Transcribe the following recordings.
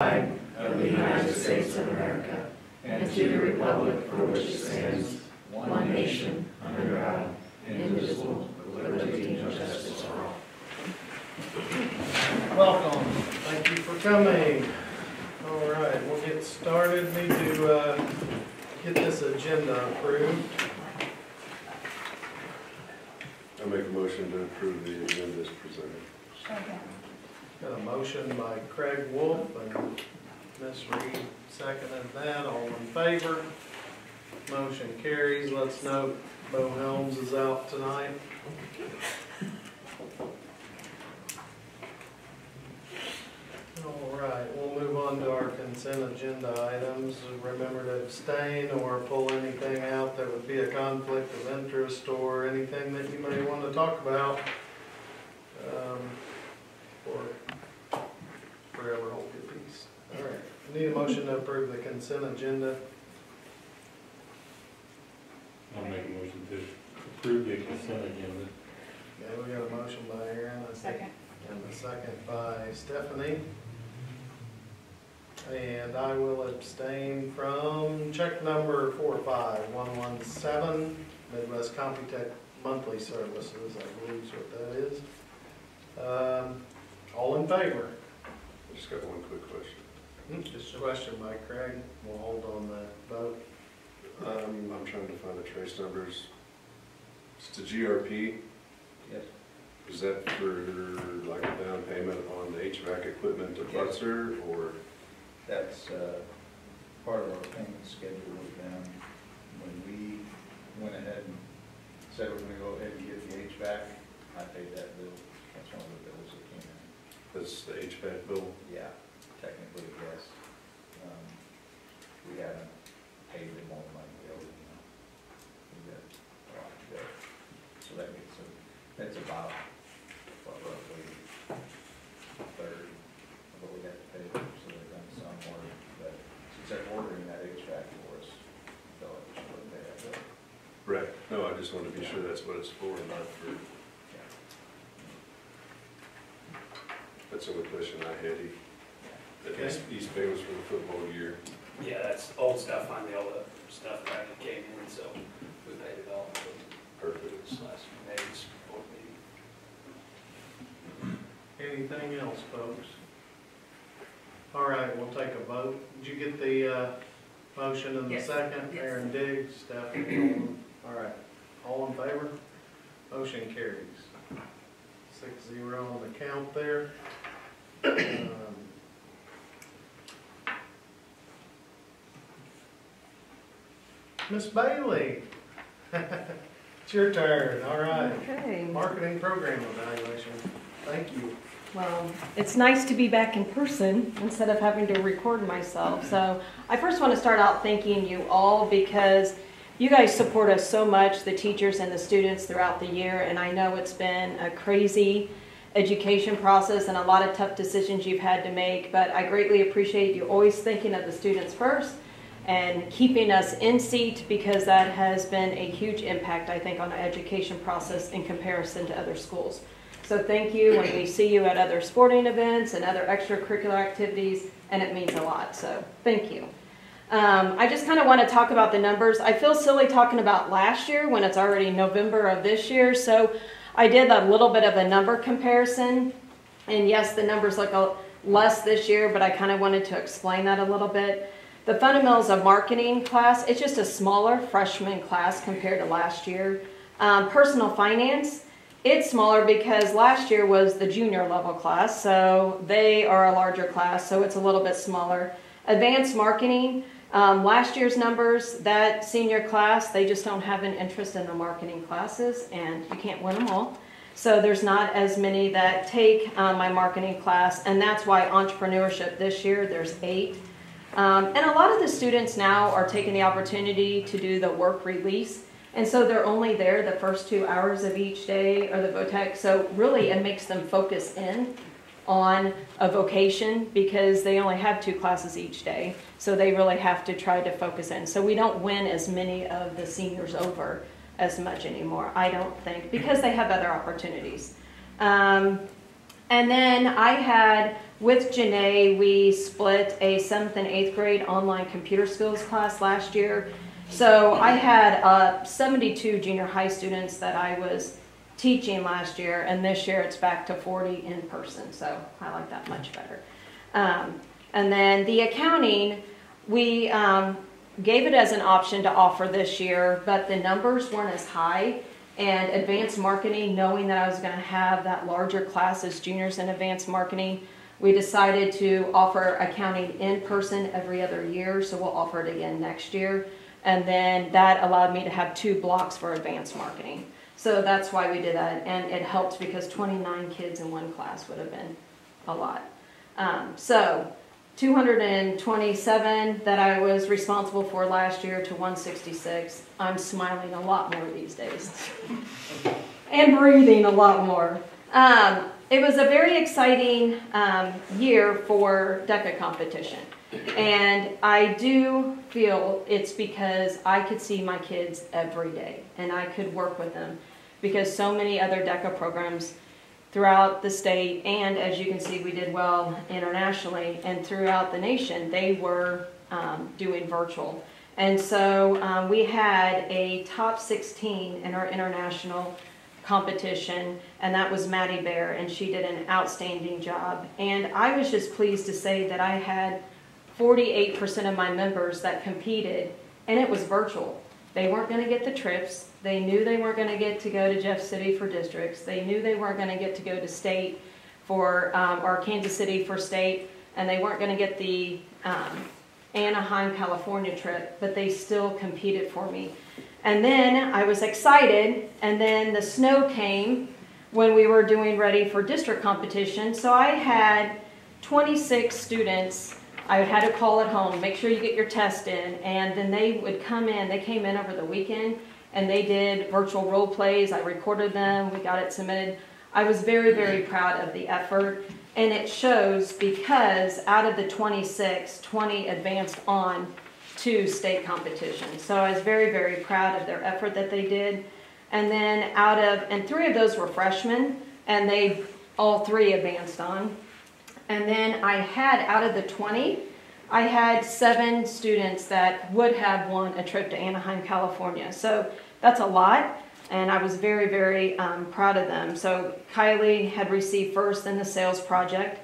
Flag of the United States of America, and to the republic for which it stands, one nation, under God, indivisible, with liberty and justice for all. Welcome. Thank you for coming. All right, we'll get started. Need to get this agenda approved. I make a motion to approve the agenda as presented. Okay. Got a motion by Craig Wolf and Ms. Reed seconded that. All in favor? Motion carries. Let's note Bo Helms is out tonight. All right, we'll move on to our consent agenda items. Remember to abstain or pull anything out that would be a conflict of interest or anything that you may want to talk about. Or forever hold your peace. All right, need a motion to approve the consent agenda. I'll make a motion to approve the consent agenda. Okay, we got a motion by Aaron, Second. and a second by Stephanie. And I will abstain from check number 45117, Midwest Computech Monthly Services, I believe is what that is. All in favor? I just got one quick question. Just a question by Craig. We'll hold on that vote. I'm trying to find the trace numbers. It's the GRP. Yes. Is that for like a down payment on the HVAC equipment to Butzer, or? That's part of our payment schedule with them. When we went ahead and said we're going to go ahead and get the HVAC, I paid that bill. That's one of the bills that came in. That's the HVAC bill? Yeah, technically, yes. We haven't paid them all the money we owe them. We got a lot to go. So that means that's about, roughly a third of what we have to pay them. So they've done some work, but since they're ordering that HVAC for us, they'll have to pay that bill. Right. No, I just want to be sure that's what it's for, not for. That's the only question I had. Okay. East Bay was for the football year. Yeah, that's old stuff, finally all the stuff that came in, so we paid it all. Perfect. This last May's board meeting. Anything else, folks? All right, we'll take a vote. Did you get the motion and the Yes. second? Yes. Aaron Diggs, Stephanie. All right, all in favor? Motion carries. 6-0 on the count there. Miss Bailey, it's your turn. All right. Okay. Marketing program evaluation. Thank you. Well, it's nice to be back in person instead of having to record myself. So I first want to start out thanking you all because you guys support us so much, the teachers and the students throughout the year. And I know it's been a crazy education process and a lot of tough decisions you've had to make. But I greatly appreciate you always thinking of the students first and keeping us in seat because that has been a huge impact, I think, on the education process in comparison to other schools. So thank you when we see you at other sporting events and other extracurricular activities, and it means a lot, so thank you. I just kind of want to talk about the numbers. I feel silly talking about last year when it's already November of this year, so I did a little bit of a number comparison, and yes, the numbers look less this year, but I kind of wanted to explain that a little bit. The Fundamentals of Marketing class, it's just a smaller freshman class compared to last year. Personal Finance, it's smaller because last year was the junior level class, so they are a larger class, so it's a little bit smaller. Advanced Marketing, last year's numbers, that senior class, they just don't have an interest in the marketing classes, and you can't win them all. So there's not as many that take my marketing class, and that's why entrepreneurship this year, there's 8. And a lot of the students now are taking the opportunity to do the work release. And so they're only there the first 2 hours of each day or the VOTEC. So really it makes them focus in on a vocation because they only have 2 classes each day. So they really have to try to focus in. So we don't win as many of the seniors over as much anymore, I don't think, because they have other opportunities. And then I had, with Janae, we split a 7th and 8th grade online computer skills class last year. So I had 72 junior high students that I was teaching last year, and this year it's back to 40 in person, so I like that much better. And then the accounting, we gave it as an option to offer this year, but the numbers weren't as high. And advanced marketing, knowing that I was going to have that larger class as juniors in advanced marketing, we decided to offer accounting in person every other year, so we'll offer it again next year. And then that allowed me to have 2 blocks for advanced marketing. So that's why we did that, and it helped because 29 kids in one class would have been a lot. So 227 that I was responsible for last year to 166. I'm smiling a lot more these days and breathing a lot more. It was a very exciting year for DECA competition. And I do feel it's because I could see my kids every day and I could work with them, because so many other DECA programs throughout the state, and as you can see, we did well internationally and throughout the nation, they were doing virtual. And so we had a top 16 in our international competition, and that was Maddie Bear, and she did an outstanding job. And I was just pleased to say that I had 48% of my members that competed, and it was virtual. They weren't going to get the trips. They knew they weren't going to get to go to Jeff City for districts. They knew they weren't going to get to go to state for, or Kansas City for state, and they weren't going to get the Anaheim, California trip, but they still competed for me. And then I was excited, and then the snow came when we were doing ready for district competition. So I had 26 students. I had to call at home, make sure you get your test in, and then they would come in. They came in over the weekend, and they did virtual role plays. I recorded them. We got it submitted. I was very, very proud of the effort, and it shows because out of the 26, 20 advanced on to state competition. So I was very, very proud of their effort that they did. And then and 3 of those were freshmen, and they all 3 advanced on. And then I had, out of the 20, I had 7 students that would have won a trip to Anaheim, California. So that's a lot, and I was very, very proud of them. So Kylie had received first in the sales project.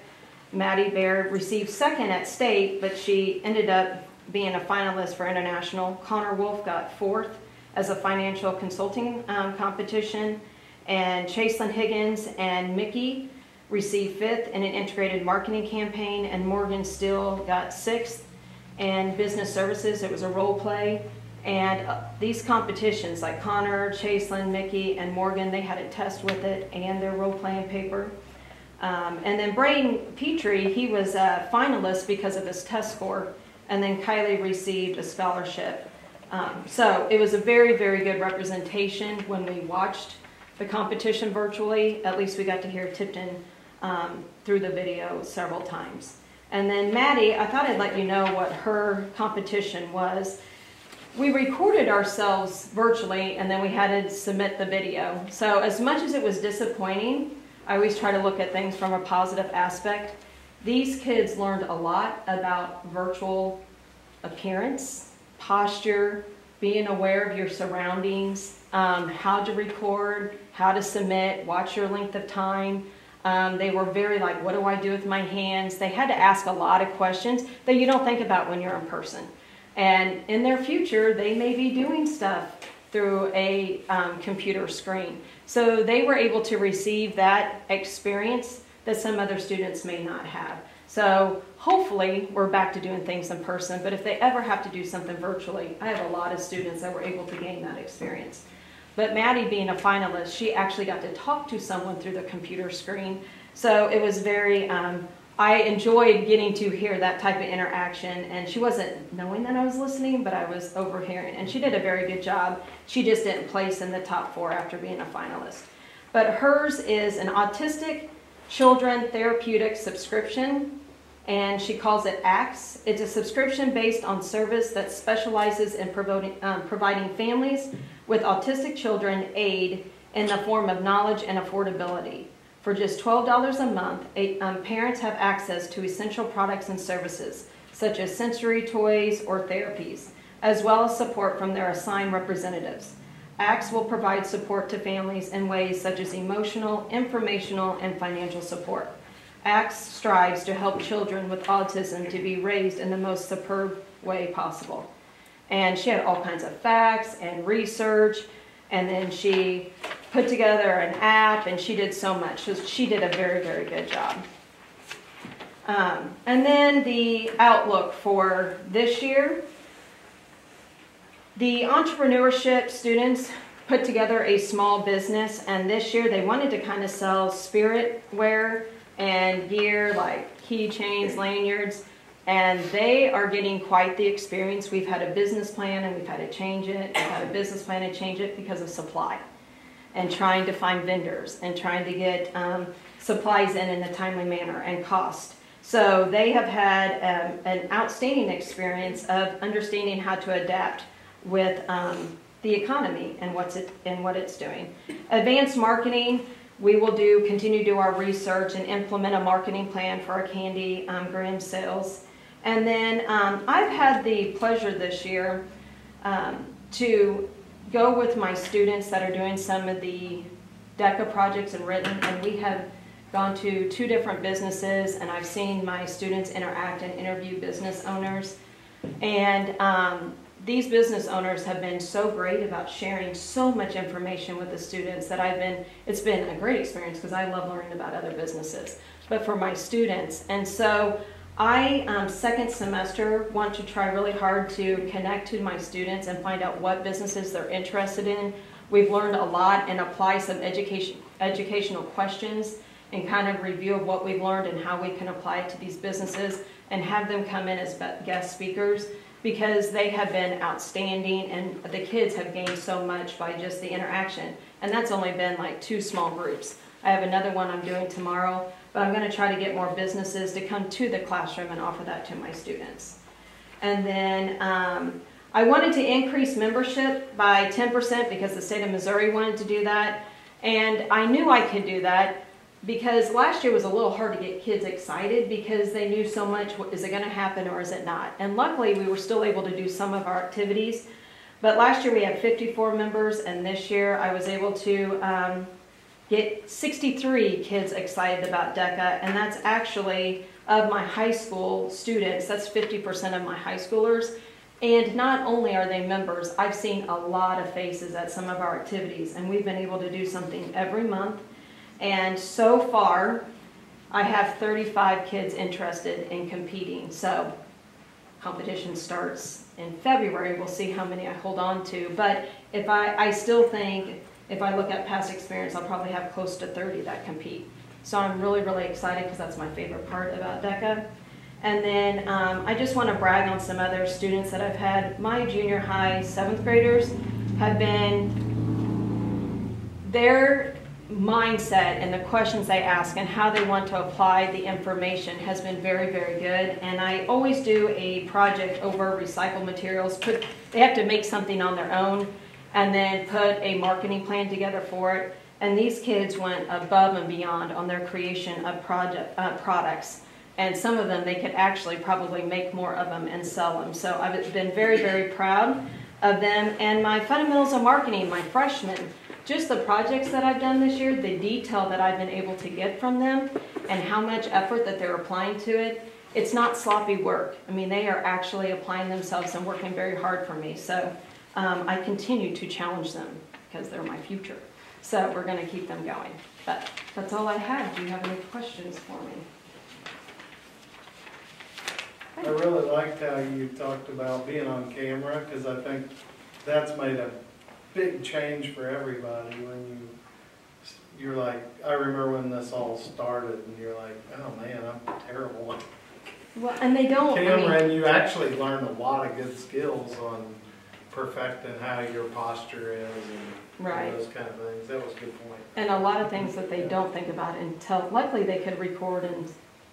Maddie Bear received second at state, but she ended up being a finalist for international. Connor Wolf got 4th as a financial consulting competition. And Chaselyn Higgins and Mickey received 5th in an integrated marketing campaign, and Morgan Steele got 6th. And business services, it was a role play. And these competitions, like Connor, Chaselyn, Mickey, and Morgan, they had a test with it and their role playing paper. And then Braden Petrie, he was a finalist because of his test score. And then Kylie received a scholarship. So it was a very, very good representation when we watched the competition virtually. At least we got to hear Tipton through the video several times. And then Maddie, I thought I'd let you know what her competition was. We recorded ourselves virtually, and then we had to submit the video. So as much as it was disappointing, I always try to look at things from a positive aspect. These kids learned a lot about virtual appearance, posture, being aware of your surroundings, how to record, how to submit, watch your length of time. They were very like, what do I do with my hands? They had to ask a lot of questions that you don't think about when you're in person. And in their future, they may be doing stuff through a computer screen. So they were able to receive that experience that some other students may not have. So hopefully we're back to doing things in person, but if they ever have to do something virtually, I have a lot of students that were able to gain that experience. But Maddie, being a finalist, she actually got to talk to someone through the computer screen. So it was very, I enjoyed getting to hear that type of interaction, and she wasn't knowing that I was listening, but I was overhearing, and she did a very good job. She just didn't place in the top 4 after being a finalist. But hers is an autistic children therapeutic subscription, and she calls it ACTS. It's a subscription based on service that specializes in providing families with autistic children aid in the form of knowledge and affordability For just $12 a month, parents have access to essential products and services, such as sensory toys or therapies, as well as support from their assigned representatives. ACTS will provide support to families in ways such as emotional, informational, and financial support. ACTS strives to help children with autism to be raised in the most superb way possible. And she had all kinds of facts and research, and then she put together an app, and she did so much. So she did a very, very good job. And then the outlook for this year. The entrepreneurship students put together a small business, and this year they wanted to kind of sell spirit wear and gear like keychains, lanyards, and they are getting quite the experience. We've had a business plan and we've had to change it. We've had a business plan and change it because of supply and trying to find vendors and trying to get supplies in a timely manner and cost. So they have had an outstanding experience of understanding how to adapt with the economy and what it's doing. Advanced marketing, we will continue to do our research and implement a marketing plan for our candy gram sales. And then I've had the pleasure this year to go with my students that are doing some of the DECA projects in Renton, and we have gone to 2 different businesses, and I've seen my students interact and interview business owners. And these business owners have been so great about sharing so much information with the students that it's been a great experience because I love learning about other businesses, but for my students. And so I, second semester, want to try really hard to connect to my students and find out what businesses they're interested in. We've learned a lot and apply some educational questions and kind of review of what we've learned and how we can apply it to these businesses and have them come in as guest speakers, because they have been outstanding and the kids have gained so much by just the interaction. And that's only been like 2 small groups. I have another one I'm doing tomorrow, but I'm going to try to get more businesses to come to the classroom and offer that to my students. And then I wanted to increase membership by 10% because the state of Missouri wanted to do that. And I knew I could do that because last year was a little hard to get kids excited because they knew so much, is it going to happen or is it not? And luckily we were still able to do some of our activities. But last year we had 54 members, and this year I was able to get 63 kids excited about DECA, and that's actually of my high school students, that's 50% of my high schoolers. And not only are they members, I've seen a lot of faces at some of our activities, and we've been able to do something every month. And so far, I have 35 kids interested in competing. So competition starts in February. We'll see how many I hold on to. But if I still think, if I look at past experience, I'll probably have close to 30 that compete. So I'm really, really excited because that's my favorite part about DECA. And then I just want to brag on some other students that I've had. My junior high 7th graders have been, their mindset and the questions they ask and how they want to apply the information has been very, very good. And I always do a project over recycled materials. They have to make something on their own and then put a marketing plan together for it. And these kids went above and beyond on their creation of products. And some of them, they could actually probably make more of them and sell them. So I've been very, very proud of them. And my fundamentals of marketing, my freshmen, just the projects that I've done this year, the detail that I've been able to get from them and how much effort that they're applying to it, it's not sloppy work. I mean, they are actually applying themselves and working very hard for me. So I continue to challenge them because they're my future. So we're going to keep them going. But that's all I have. Do you have any questions for me? I really liked how you talked about being on camera, because I think that's made a big change for everybody when you're like, I remember when this all started and you're like, oh man, I'm terrible. Well, and they don't. Camera, and you actually learn a lot of good skills on perfecting how your posture is and right. those kind of things. That was a good point. And a lot of things that they don't think about until, luckily they could record and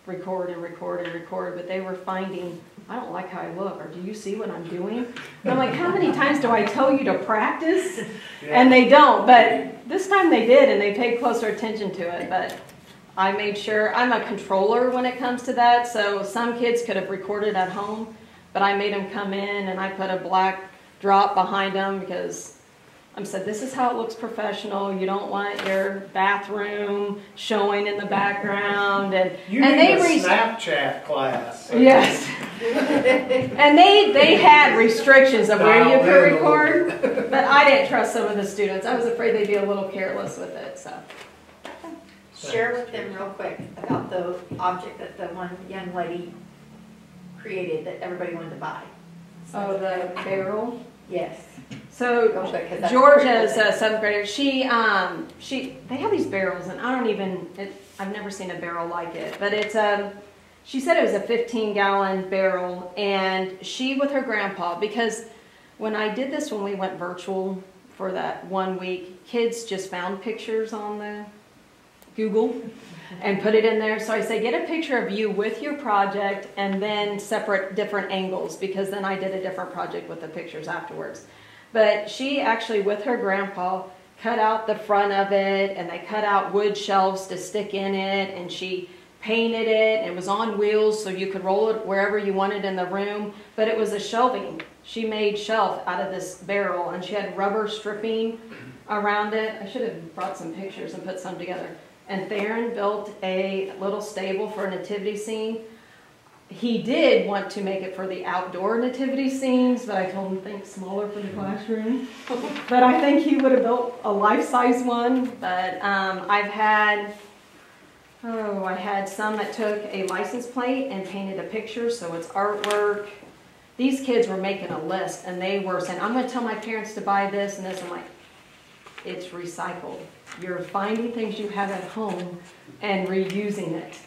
record and record and record, but they were finding, I don't like how I look, or do you see what I'm doing? And I'm like, how many times do I tell you to practice? Yeah. And they don't, but this time they did, and they paid closer attention to it. But I made sure, I'm a controller when it comes to that, so some kids could have recorded at home, but I made them come in and I put a black drop behind them because I said, this is how it looks professional. You don't want your bathroom showing in the background. And You and need they a Snapchat class. yes. And they had restrictions of where you could record, but I didn't trust some of the students. I was afraid they'd be a little careless with it, so. Share with them real quick about the object that the one young lady created that everybody wanted to buy. Oh, the barrel. Yes. So Real quick, 'cause that's Georgia's pretty cool. seventh grader. They have these barrels, and I've never seen a barrel like it. But it's she said it was a 15-gallon barrel, and she with her grandpa, because when I did this when we went virtual for that 1 week, kids just found pictures on the Google and put it in there. So I say, get a picture of you with your project and then separate different angles, because then I did a different project with the pictures afterwards. But she actually, with her grandpa, cut out the front of it, and they cut out wood shelves to stick in it, and she painted it, and it was on wheels so you could roll it wherever you wanted in the room, but it was a shelving. She made shelf out of this barrel, and she had rubber stripping around it. I should have brought some pictures and put some together. And Theron built a little stable for a nativity scene. He did want to make it for the outdoor nativity scenes, but I told him think smaller for the classroom. But I think he would have built a life-size one. But I had some that took a license plate and painted a picture, so it's artwork. These kids were making a list, and they were saying, I'm going to tell my parents to buy this and this. I'm like, it's recycled. You're finding things you have at home and reusing it.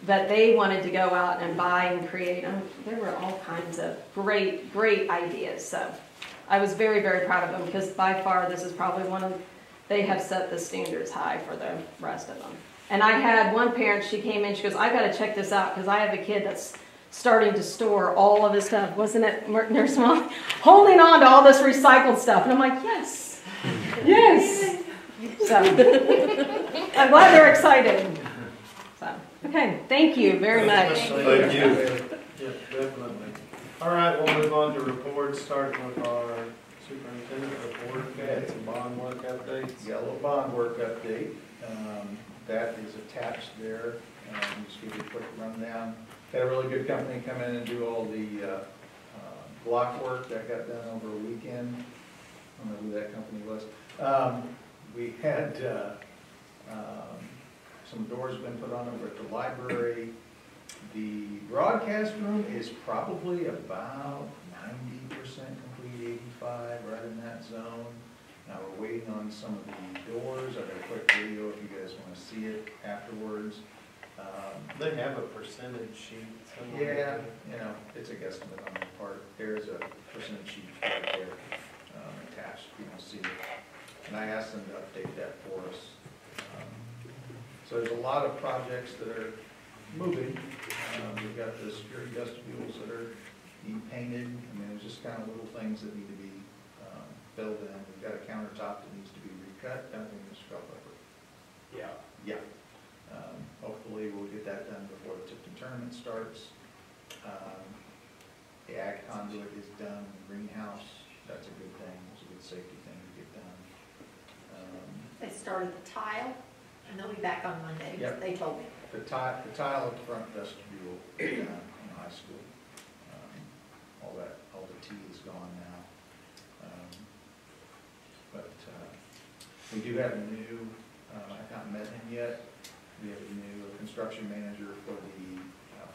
But they wanted to go out and buy and create. There were all kinds of great, great ideas. So I was very, very proud of them, because by far this is probably they have set the standards high for the rest of them. And I had one parent, she came in, she goes, I've got to check this out, because I have a kid that's starting to store all of his stuff. Wasn't it, Nurse Molly? Holding on to all this recycled stuff. And I'm like, yes, yes. So I'm glad they're excited. So, okay, thank you very much. Thank you. Yeah, definitely. All right, we'll move on to reports, starting with our superintendent report. Okay. Some bond work updates. Yeah, a little bond work update. That is attached there. Just give you a quick rundown. Had a really good company come in and do all the block work that got done over a weekend. I don't know who that company was. We had some doors been put on over at the library. The broadcast room is probably about 90% complete, 85, right in that zone. Now we're waiting on some of the doors. I've got a quick video if you guys want to see it afterwards. They have a percentage sheet somewhere. Yeah, you know, it's a guesstimate on the part. There's a percentage sheet right there attached, you can see it. And I asked them to update that for us. So there's a lot of projects that are moving. We've got the security vestibules that are being painted. I mean, there's just kind of little things that need to be filled in. We've got a countertop that needs to be recut, don't we, Mr. Culpepper? Yeah. Yeah. Hopefully we'll get that done before the Tipton tournament starts. The ag conduit is done, greenhouse, that's a good thing, it's a good safety thing to get done. They started the tile, and they'll be back on Monday. Yep. They told me. The tile at the front vestibule is done in high school. All the T is gone now. We do have a new, I've not met him yet. We have a new construction manager for the,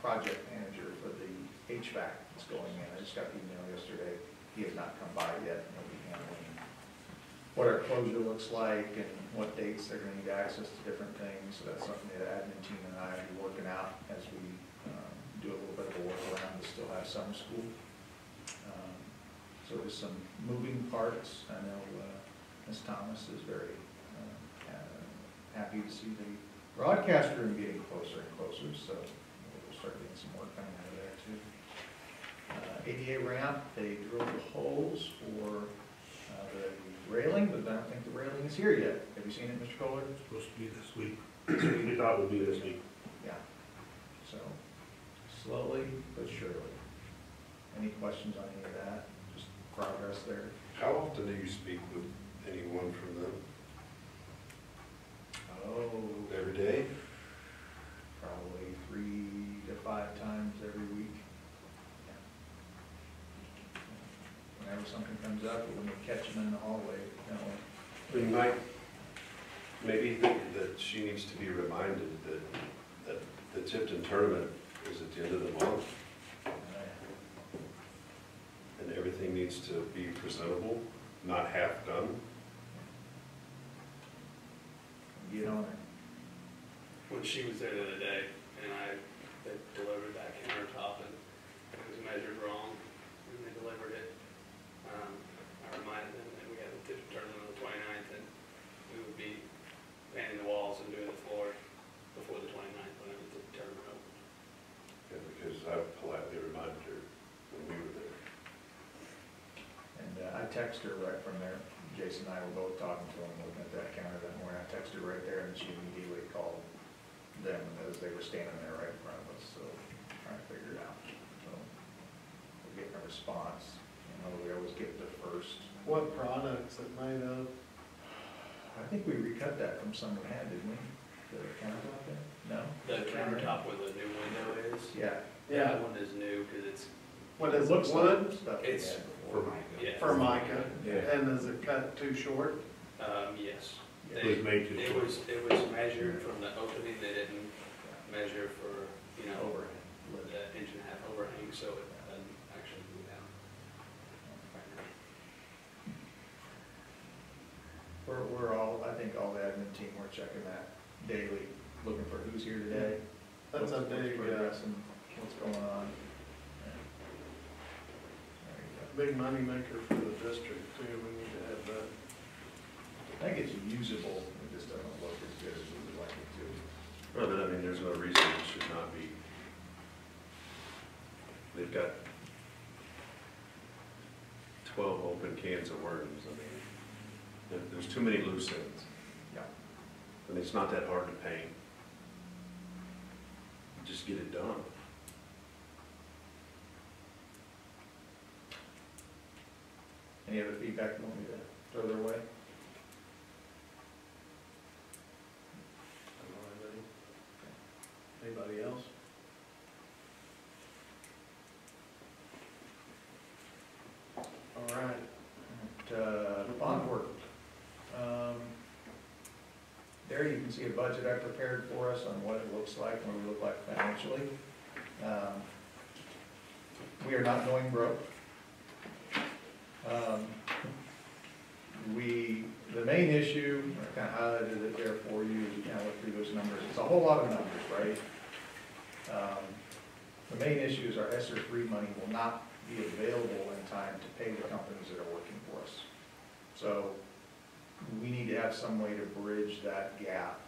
project manager for the HVAC that's going in. I just got the email yesterday. He has not come by yet. He'll be handling what our closure looks like and what dates they're going to need access to different things. So that's something that the admin team and I will be working out as we do a little bit of a workaround to still have summer school. So there's some moving parts. I know Ms. Thomas is very happy to see the broadcast room getting closer and closer, so we'll start getting some work coming out of there too. ADA ramp, they drilled the holes for the railing, but I don't think the railing is here yet. Have you seen it, Mr. Kohler? It's supposed to be this week. We thought it would be this week. Yeah. So, slowly but surely. Any questions on any of that? Just progress there? How often do you speak with anyone from them? Oh, Every day? probably 3 to 5 times every week. Whenever something comes up, when we catch them in the hallway, you know, We might, maybe think that she needs to be reminded that the Tipton tournament is at the end of the month, and everything needs to be presentable, not half done. get on it. When she was there the other day, and they delivered that countertop, and it was measured wrong, and they delivered it. I reminded them that we had the Tipton tournament on the 29th, and we would be painting the walls and doing the floor before the 29th, whenever the tournament opened. Yeah, because I politely reminded her when we were there. And I texted her right from there. Jason and I were both talking to him, looking at that counter that morning. I texted her right there, and she immediately called them as they were standing there right in front of us, so trying to figure it out. So we're getting a response. You know, we always get the first. What products it made of? I think we recut that from some we had, didn't we? The countertop there? No? The countertop where the new window is, Yeah. that one is new, because it's, What is It looks it, wood? like stuff we had It's before. yeah. Formica. Yeah. And is it cut too short? Yes. It was made too It short. was measured from the opening, they didn't measure for, you know, Overhead. the 1.5-inch overhang, so it doesn't actually go down. We're all, I think all the admin team, we're checking that daily, looking for who's here today. That's a what's big, progressing, what's going on. Yeah. There you big money maker for the district too, we need to have that. go. I think it's usable, it just doesn't look as good as we would like it to. Well, but I mean, there's no reason it should not be. They've got 12 open cans of worms. I mean, there's too many loose ends. Yeah. And it's not that hard to paint. Just get it done. Any other feedback you want me to throw their way? I don't have any. Anybody else? All right. Bond work. There you can see a budget I prepared for us on what it looks like, what we look like financially. We are not going broke. The main issue, I kind of highlighted it there for you, as you kind of look through those numbers. It's a whole lot of numbers, right? The main issue is our ESSER 3 money will not be available in time to pay the companies that are working for us. So we need to have some way to bridge that gap.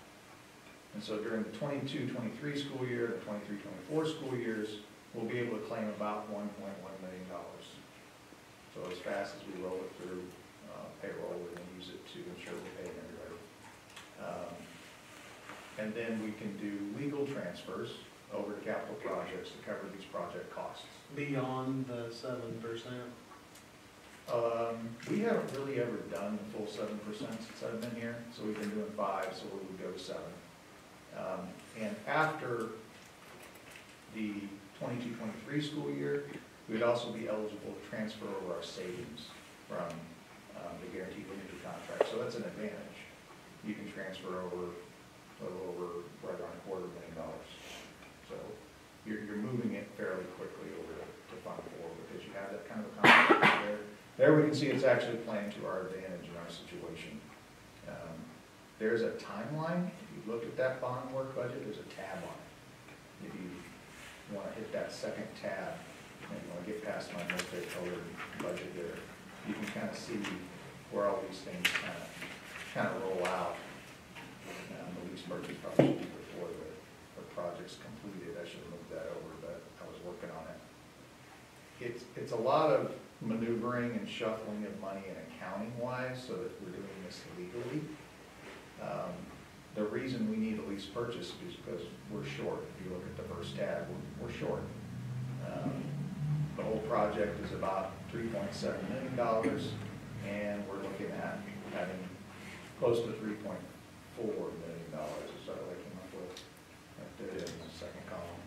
And so during the 22-23 school year, the 23-24 school years, we'll be able to claim about $1.1 million. So as fast as we roll it through payroll, we're going to use it to ensure we're paying everybody. And then we can do legal transfers over to capital projects to cover these project costs. Beyond the 7%. We haven't really ever done the full 7% since I've been here, so we've been doing 5, so we would go to 7. And after the 22-23 school year, we'd also be eligible to transfer over our savings from the guaranteed limited contract, so that's an advantage. You can transfer over a little over right around $250,000. So you're moving it fairly quickly over to Fund 4 because you have that kind of a contract there. There we can see it's actually playing to our advantage in our situation. There's a timeline. If you look at that bond work budget, there's a tab on it. If you want to hit that second tab, and you want to get past my multicolored budget there, you can kind of see where all these things kind of roll out. The lease purchase probably should be before the project's completed. I should have moved that over, but I was working on it. It's a lot of maneuvering and shuffling of money and accounting wise so that we're doing this legally. The reason we need a lease purchase is because we're short. If you look at the first tab, we're short. The whole project is about $3.7 million, and we're looking at having close to $3.4 million is what I came up with. Right there in the second column.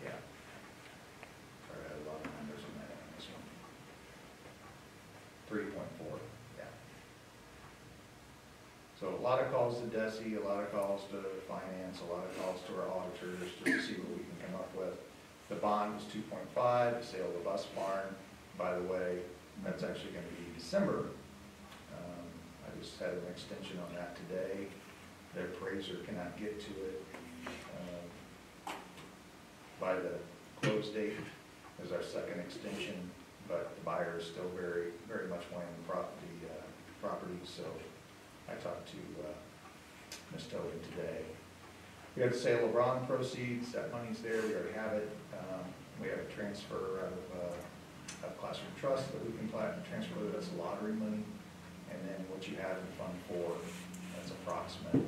Yeah. Sorry, I had a lot of numbers in that on this one. 3.4, yeah. So a lot of calls to DESI, a lot of calls to finance, a lot of calls to our auditors to see what we can come up with. The bond was 2.5, the sale of the bus barn, by the way, that's actually going to be December. I just had an extension on that today. Their appraiser cannot get to it by the close date is our second extension, but the buyer is still very, very much wanting the property, so I talked to Ms. Tobin today. We have the sale of bond proceeds, that money's there, we already have it. We have a transfer out of classroom trust that we can transfer, that's lottery money. And then what you have in Fund 4, that's approximate.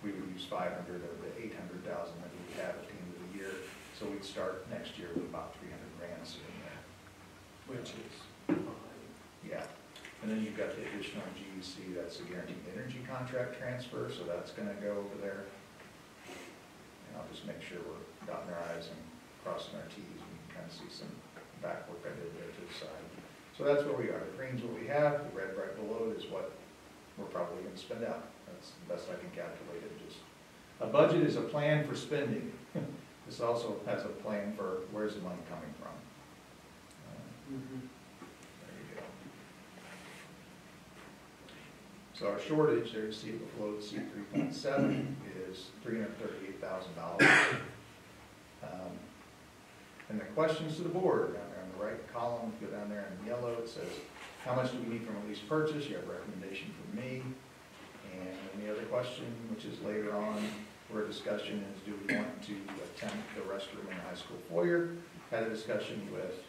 We would use 500 of the 800,000 that we have at the end of the year. So we'd start next year with about 300 grand sitting there. Which is fine. Yeah. And then you've got the additional GEC, that's a guaranteed energy contract transfer, so that's gonna go over there. And I'll just make sure we're dotting our i's and crossing our t's, and you can kind of see some back work I did there to the side. So that's where we are. The green's what we have, the red right below it is what we're probably gonna spend out. That's the best I can calculate it. Just a budget is a plan for spending. This also has a plan for where's the money coming from. There you go. So our shortage, there you see it below the C3.7 is $338,000. And the questions to the board, down there on the right column, if you go down there in yellow, it says, how much do we need from a lease purchase? You have a recommendation from me. And then the other question, which is later on, for a discussion is, do we want to attempt the restroom in the high school foyer? Had a discussion with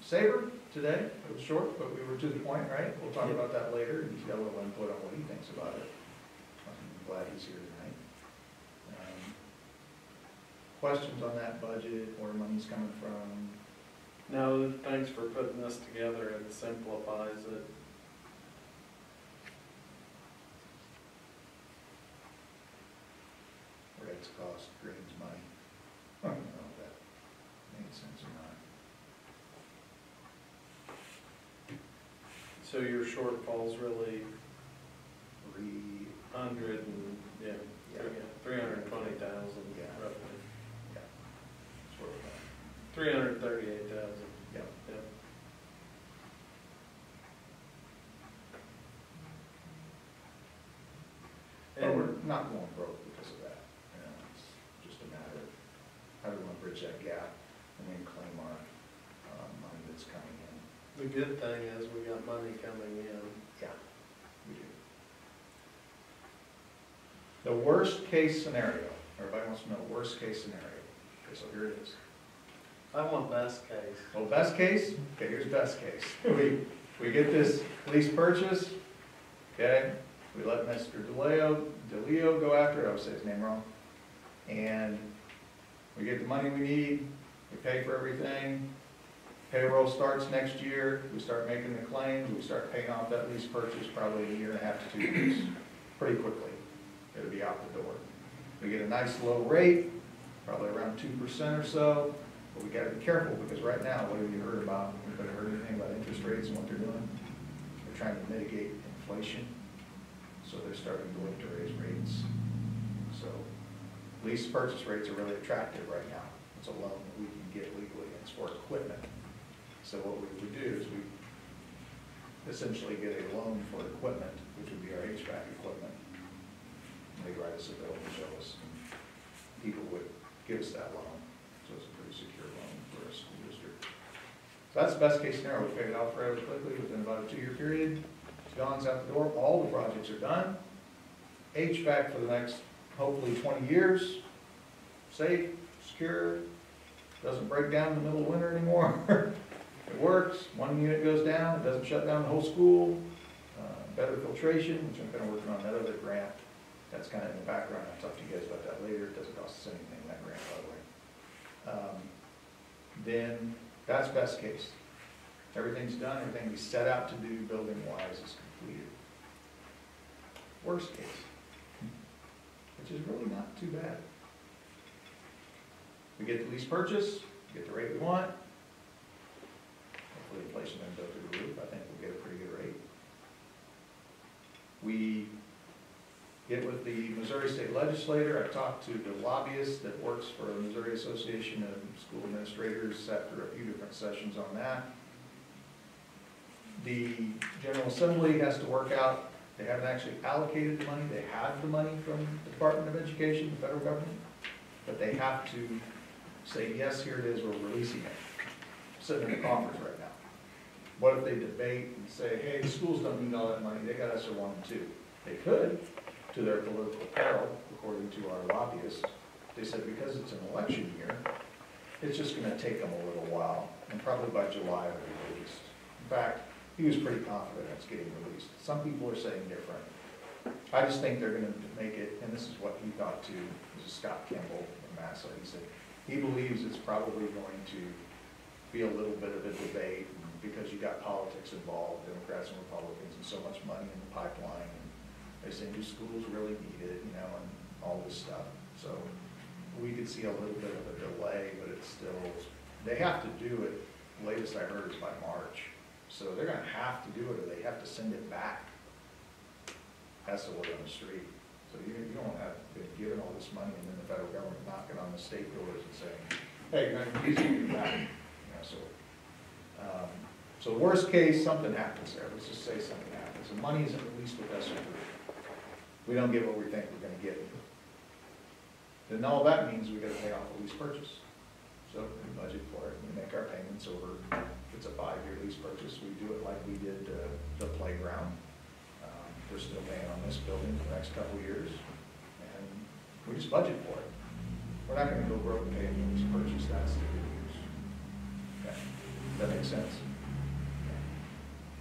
Saber today. It was short, but we were to the point, right? We'll talk about that later. He's got a little input on what he thinks about it. I'm glad he's here tonight. Questions on that budget, where money's coming from? No, thanks for putting this together, it simplifies it. Red's cost, green's money. I don't know if that made sense or not. So your shortfall's really 320,000. 320,000 Yeah. roughly. Yeah. Sort of that. 338,000. Yeah. Yep. But And we're not going broke because of that. You know, it's just a matter of how do we want to bridge that gap and then claim our money that's coming in. the good thing is we got money coming in. Yeah, we do. The worst case scenario, everybody wants to know worst case scenario. Okay, so here it is. I want best case. Well, best case, okay, here's best case. We get this lease purchase, okay? We let Mr. DeLeo go after it, I always say his name wrong. And we get the money we need, we pay for everything. Payroll starts next year, we start making the claims, we start paying off that lease purchase probably 1.5 to 2 years, pretty quickly. It'll be out the door. We get a nice low rate, probably around 2% or so, but we gotta be careful because right now, what have you heard about? Anybody heard anything about interest rates and what they're doing? They're trying to mitigate inflation, so they're starting to look to raise rates. So lease purchase rates are really attractive right now. It's a loan that we can get legally, and it's for equipment. So what we would do is we essentially get a loan for equipment, which would be our HVAC equipment. And they write us a bill and show us, and people would give us that loan. So it's a pretty secure loan for a school district. So that's the best case scenario. We paid it out fairly quickly within about a 2-year period. It's gone, it's out the door. All the projects are done. HVAC for the next, hopefully, 20 years. Safe, secure, doesn't break down in the middle of winter anymore. It works. One unit goes down, it doesn't shut down the whole school. better filtration, which I'm kind of working on that other grant. That's kind of in the background. I'll talk to you guys about that later. It doesn't cost us anything, that grant, by the way. Then that's best case. Everything's done, everything we set out to do building-wise is completed. Worst case, which is really not too bad. We get the lease purchase, we get the rate we want. Hopefully inflation doesn't go through the roof. I think we'll get a pretty good rate. We get with the Missouri State Legislator. I talked to the lobbyist that works for the Missouri Association of School Administrators, sat through a few different sessions on that. The General Assembly has to work out, they haven't actually allocated the money, they have the money from the Department of Education, the federal government, but they have to say, yes, here it is, we're releasing it. Sitting in the coffers right now. What if they debate and say, hey, the schools don't need all that money, they got us a 1 and 2. They could, to their political peril, according to our lobbyists. They said because it's an election year, it's just gonna take them a little while, and probably by July it'll be released. In fact, he was pretty confident it's getting released. Some people are saying different. I just think they're gonna make it, and this is what he thought too, this is Scott Campbell from Massa. He said he believes it's probably going to be a little bit of a debate because you got politics involved, Democrats and Republicans, and so much money in the pipeline. And they say, do schools really need it, you know, and all this stuff. So we could see a little bit of a delay, but it's still, they have to do it, latest I heard is by March. So they're gonna have to do it, or they have to send it back. That's the word on the street. So you don't have been given all this money and then the federal government knocking on the state doors and saying, hey, you're not gonna use it back. You know, so worst case, something happens there. Let's just say something happens. The money isn't released with us. We don't get what we think we're gonna get. Then all that means we gotta pay off the lease purchase. So we budget for it, we make our payments over, if it's a 5-year lease purchase, we do it like we did the playground. We're still paying on this building for the next couple of years, and we just budget for it. We're not gonna go broke paying the lease purchase, that's the good news. Okay. Does that make sense?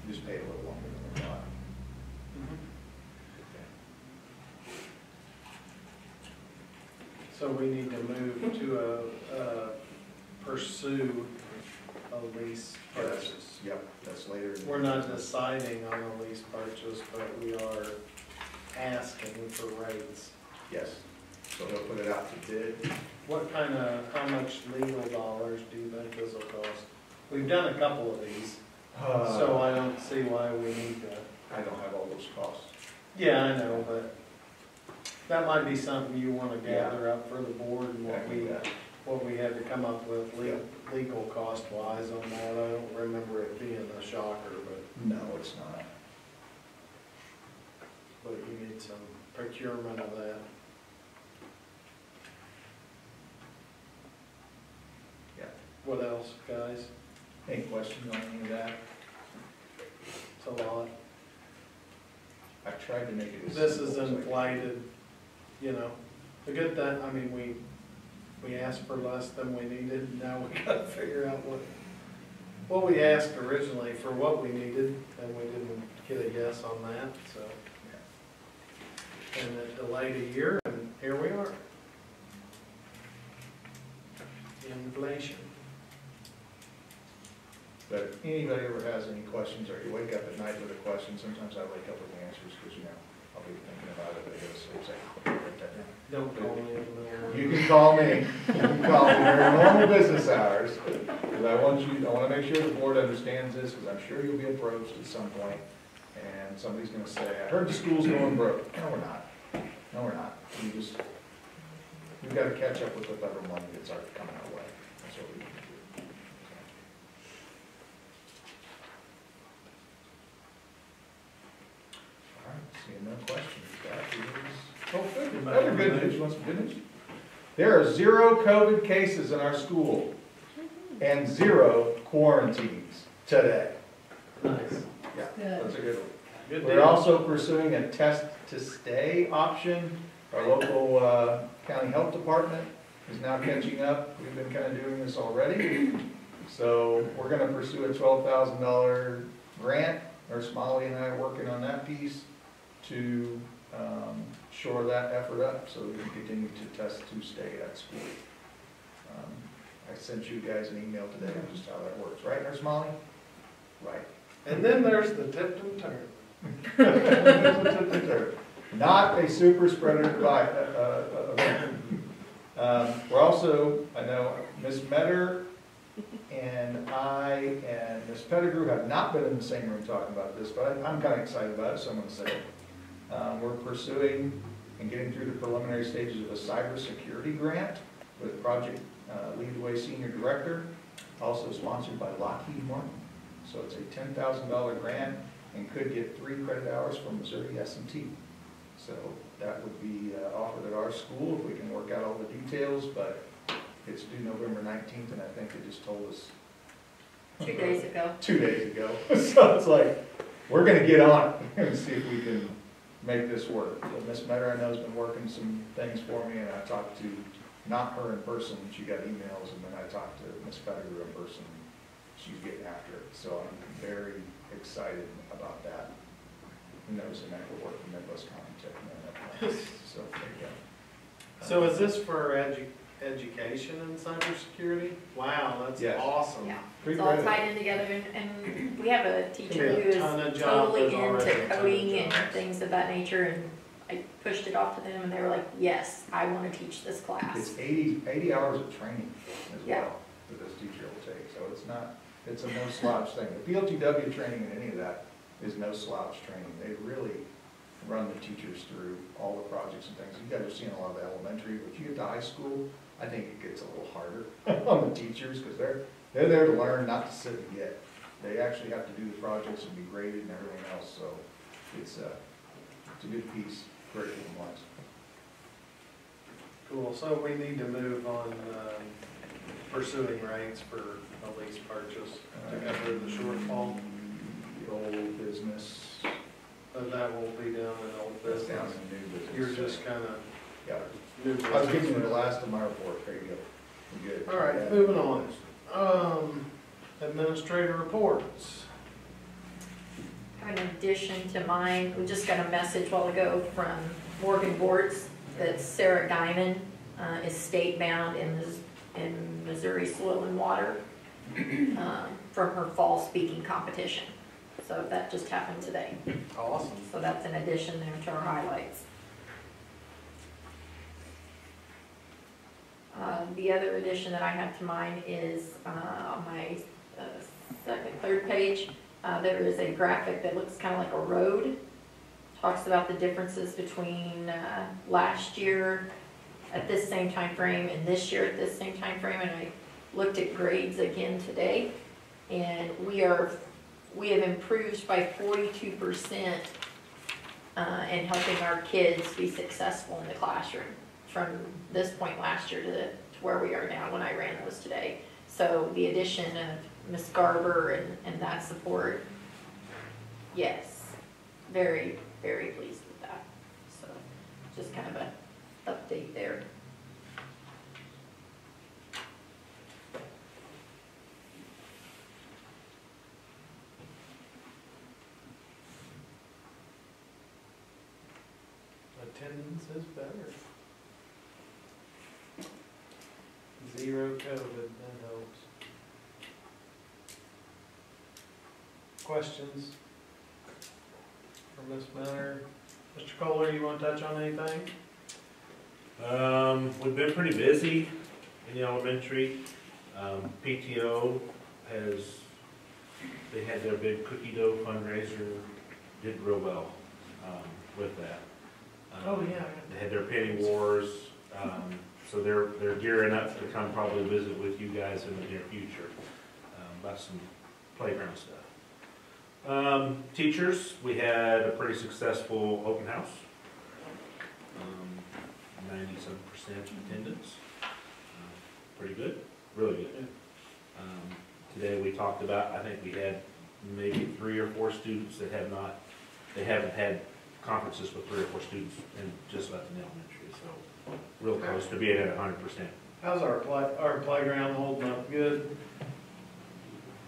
We just pay a little longer than we thought. So we need to move to pursue a lease purchase. Yep, that's later. We're not deciding on a lease purchase, but we are asking for rates. Yes, so they'll put it out to bid. What kind of, how much legal dollars do you think this will cost? We've done a couple of these, so I don't see why we need to. I don't have all those costs. Yeah, I know, but that might be something you want to gather up for the board and what we had to come up with legal cost wise on that. I don't remember it being a shocker, but. No, it's not. But you need some procurement of that. Yeah. What else, guys? Any questions on any of that? It's a lot. I tried to make it as This is simple as I could. inflated, you know. The good thing, I mean, we asked for less than we needed, and now we gotta figure out what we asked originally for what we needed, and we didn't get a yes on that, so. And it delayed a year, and here we are. Inflation. But if anybody ever has any questions, or you wake up at night with a question, sometimes I wake up with answers, because, you know, I'll be thinking about it, but I go to sleep, say, write that down. Don't call me in the middle. You can call me, you can call me during normal business hours, because I want to make sure the board understands this, because I'm sure you'll be approached at some point, and somebody's gonna say, I heard the school's going broke. No, we're not. No, we're not. We've got to catch up with the federal money that's already coming our way. That's what we need to do. All right, seeing no questions, other good news, you want some good news? There are 0 COVID cases in our school and 0 quarantines today. Nice. Yeah, that's a good one. Good We're deal. also pursuing a test to stay option. Our local county health department is now catching up. We've been kind of doing this already. So we're going to pursue a $12,000 grant Nurse Molly and I are working on that piece to shore that effort up so we can continue to test to stay at school. I sent you guys an email today on just how that works, right, Nurse Molly? Right. And then there's the Tipton Tournament. Not a super spreader event. We're also, I know Ms. Metter and I and Ms. Pettigrew have not been in the same room talking about this, but I'm kind of excited about it, so I'm going to say it. We're pursuing and getting through the preliminary stages of a cybersecurity grant with Project Lead the Way Senior Director, also sponsored by Lockheed Martin. So it's a $10,000 grant and could get 3 credit hours from Missouri S&T. So that would be offered at our school if we can work out all the details, but it's due November 19th, and I think they just told us 2 days ago. 2 days ago. So it's like, we're gonna get on it and see if we can make this work. So Ms. Metter, I know, has been working some things for me, and I talked to, not her in person, she got emails, and then I talked to Ms. Pettigrew in person. She's getting after it, so I'm very excited about that. Who knows, and that will work in Midwest County Tech. So there you go. So is this for education and cybersecurity? Wow, that's Yes. awesome. Yeah, Free it's all credit. tied in together, and we have a teacher Yeah, who is ton of jobs, totally there's already a ton into of coding and jobs. things of that nature, and I pushed it off to them, and they were like, yes, I want to teach this class. It's 80 hours of training as Yeah. well that this teacher will take, so it's not, it's a no slouch thing. The PLTW training and any of that is no slouch training. They really run the teachers through all the projects and things. You guys are seeing a lot of the elementary, but you get to high school, I think it gets a little harder on the teachers, because they're there to learn, not to sit and get. They actually have to do the projects and be graded and everything else, so it's a good piece, curriculum wise. Cool, so we need to move on pursuing rates for a lease purchase to cover the shortfall. The old business, But that will be down in old that's down business. in new business. You're just kind of Yeah, new I was giving you business. the last of my report, there you go. We're good. All right, moving on. Administrator reports. In addition to mine, we just got a message a while ago from Morgan Boards that Sarah Guyman is state bound in Missouri Soil and Water from her fall speaking competition. So that just happened today. Awesome. So that's an addition there to our highlights. The other addition that I have to mine is on my third page. There is a graphic that looks kind of like a road. Talks about the differences between last year at this same time frame and this year at this same time frame. And I looked at grades again today, and we have improved by 42% in helping our kids be successful in the classroom from this point last year to where we are now when I ran those today. So the addition of Ms. Garber and that support, yes, very, very pleased with that. So just kind of a update there. Attendance is better. 0 COVID, that helps. Questions for Ms. Miller? Mr. Kohler, you want to touch on anything? We've been pretty busy in the elementary. PTO they had their big cookie dough fundraiser, did real well with that. Oh, yeah. They had their penny wars, so they're gearing up to come probably visit with you guys in the near future about some playground stuff. Teachers, we had a pretty successful open house. 97% attendance. Pretty good, really good. Today we talked about, I think we had maybe 3 or 4 students that haven't had conferences with 3 or 4 students and just left in the elementary, so real close to being at 100%. How's our playground holding up? Good?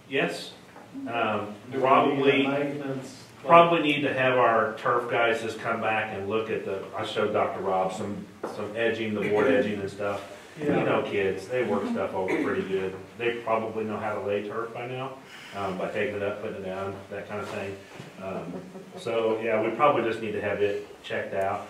Yes, Do we need a Probably, maintenance? probably need to have our turf guys just come back and look at I showed Dr. Rob some edging, the board edging and stuff. You Yeah, know, kids, they work stuff over pretty good. They probably know how to lay turf by now, by taking it up, putting it down, that kind of thing. So, yeah, we probably just need to have it checked out.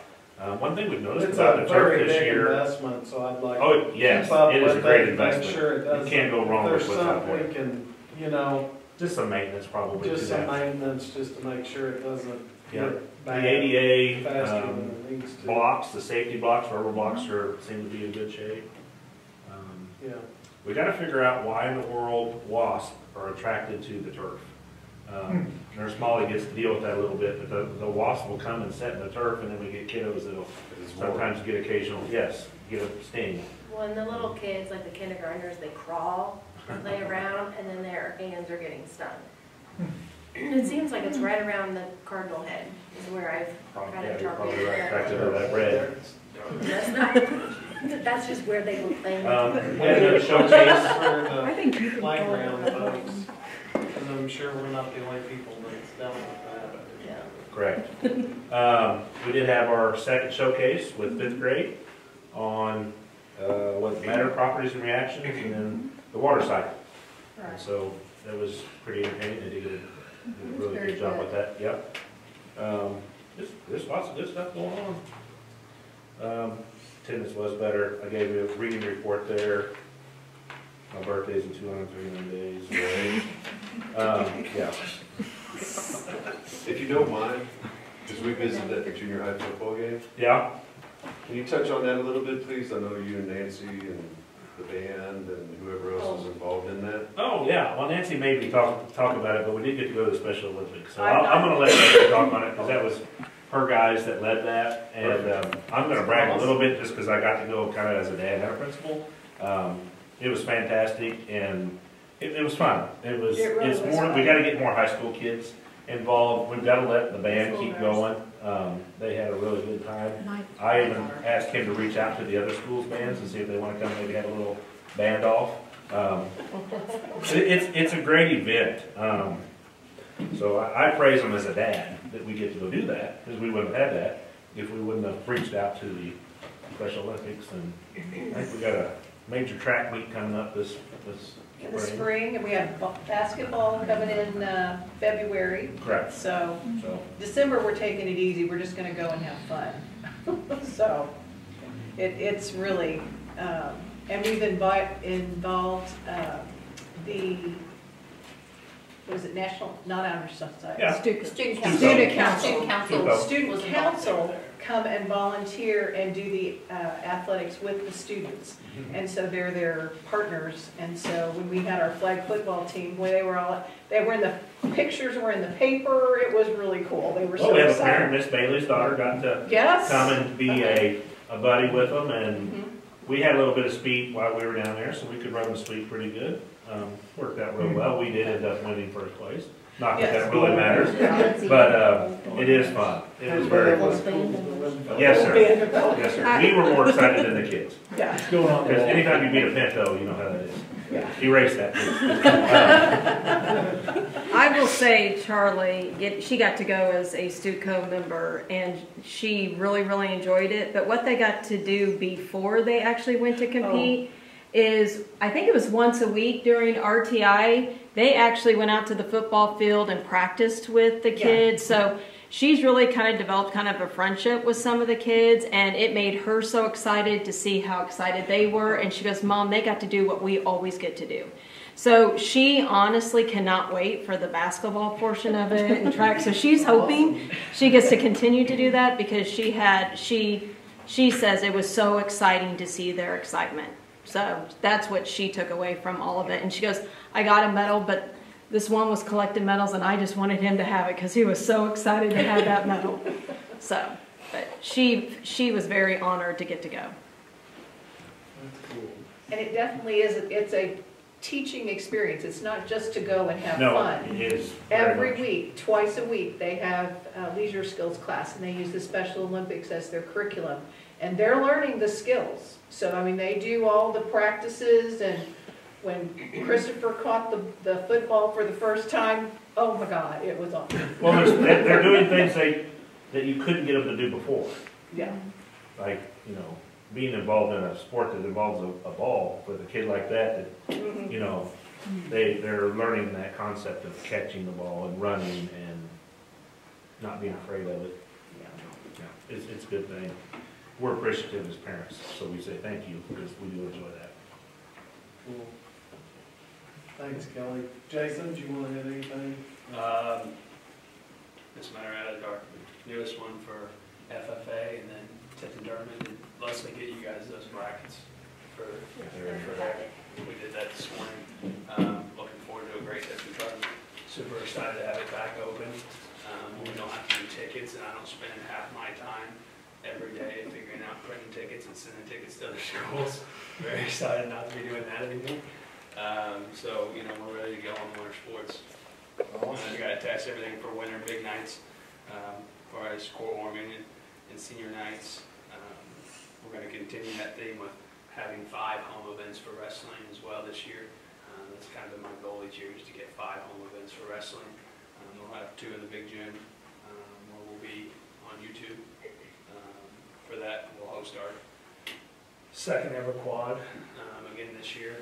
One thing we've noticed it's about a the turf very this big year. investment, so I'd like. Oh, yes, keep up it is a with great it, investment. Make sure it You doesn't. can't go wrong with There's what's out something there. we can, you know, Just some maintenance probably to just some that. maintenance, just to make sure it doesn't Yeah. get The bad ADA, faster than it needs to. blocks, the safety blocks, rubber blocks seem to be in good shape. Yeah, We gotta figure out why in the world wasps are attracted to the turf. Nurse Molly gets to deal with that a little bit, but the wasp will come and set in the turf, and then we get kiddos that'll It's warm. sometimes get occasional, yes, get a sting. Well, and the little kids, like the kindergartners, they crawl, lay around, and then their hands are getting stung. It seems like it's right around the cardinal head is where I've kind Yeah, of you're probably right, targeted attracted to that red. that. That's not, that's just where they will play. We had a showcase, for I the think you can. playground folks, and I'm sure we're not the only people that's dealt with that. Yeah. correct. We did have our second showcase with fifth grade on, matter properties and reactions, and then the water cycle. And so that was pretty entertaining, they did a really good job with that, yep. There's lots of good stuff going on. Attendance was better, I gave you a reading report there. My birthday's in 239 days, right? Yeah. If you don't mind, because we visited that junior high football game, Yeah, can you touch on that a little bit, please? I know you and Nancy and the band and whoever else was involved in that. oh, yeah, well, Nancy made me talk about it, but we did get to go to the Special Olympics. So I'm gonna let Nancy talk about it, because that was her guys that led that, and I'm gonna brag a little bit, just because I got to go kind of as a dad and a principal. It was fantastic, and it was fun. It's more, we gotta get more high school kids involved, we've gotta let the band keep going. They had a really good time. I even asked him to reach out to the other schools' bands and see if they wanna come, maybe have a little band off. It's a great event. So I praise them as a dad that we get to go do that, because we wouldn't have had that if we wouldn't have reached out to the Special Olympics. And I think we got a major track meet coming up this In the spring. spring, and we have basketball coming in February. Correct. So So, December, we're taking it easy, we're just gonna go and have fun. So it's really, and we've involved the, what is it, national, not honor society? Yeah. Student Student council. council. Student council. Student Student was involved council there. come and volunteer and do the athletics with the students. Mm-hmm. And so they're their partners. And so when we had our flag football team, where they were in the pictures were in the paper, it was really cool. They were well, so we have a parent, excited. Miss Bailey's daughter, got to Yes. come and be a buddy with them, and Mhm. we had a little bit of speed while we were down there, so we could run the speed pretty good. Worked out real well. We did end up winning first place. Not that Yes. that really matters, but it is fun. It was very fun. Yes, sir. Yes, sir. We were more excited than the kids. Yeah. Because anytime you beat a Pinto, you know how that is. Yeah. Erase that, please. I will say Charlie, she got to go as a Stuco member, and she really, really enjoyed it. But what they got to do before they actually went to compete is, I think it was once a week during RTI, they actually went out to the football field and practiced with the kids. So she's really kind of developed kind of a friendship with some of the kids, and it made her so excited to see how excited they were. And she goes, Mom, they got to do what we always get to do. So she honestly cannot wait for the basketball portion of it and track. So she's hoping she gets to continue to do that, because she says it was so exciting to see their excitement. So that's what she took away from all of it. And she goes, I got a medal, but this one was collecting medals, and I just wanted him to have it because he was so excited to have that medal. So, but she was very honored to get to go. That's cool. And it definitely is, it's a teaching experience. It's not just to go and have No, fun. it is. very Every much. week, twice a week, they have a leisure skills class, and they use the Special Olympics as their curriculum. And they're learning the skills. So, I mean, they do all the practices and when Christopher caught the football for the first time, oh my God, it was awesome. Well, they're doing things that you couldn't get them to do before. Yeah. Like, you know, being involved in a sport that involves a ball with a kid like that, Mhm. you know, they're learning that concept of catching the ball and running and not being afraid of it. Yeah, it's a good thing. We're appreciative as parents, so we say thank you because we do enjoy that. Cool. Thanks, Kelly. Jason, do you want to add anything? This matter added our newest one for FFA, and then Tipton Tournament, and Leslie get you guys those brackets for that. We did that this morning. Looking forward to a great Tipton Tournament. Super excited to have it back open. We don't have to do tickets, and I don't spend half my time every day figuring out printing tickets and sending tickets to other schools. Very excited not to be doing that anymore. So, you know, we're ready to go on winter sports. We got to test everything for winter big nights, for our core warming and senior nights. We're going to continue that theme with having 5 home events for wrestling as well this year. That's kind of been my goal each year, is to get 5 home events for wrestling. We'll have 2 in the big gym, where we'll be on YouTube. For that, we'll host our second ever quad again this year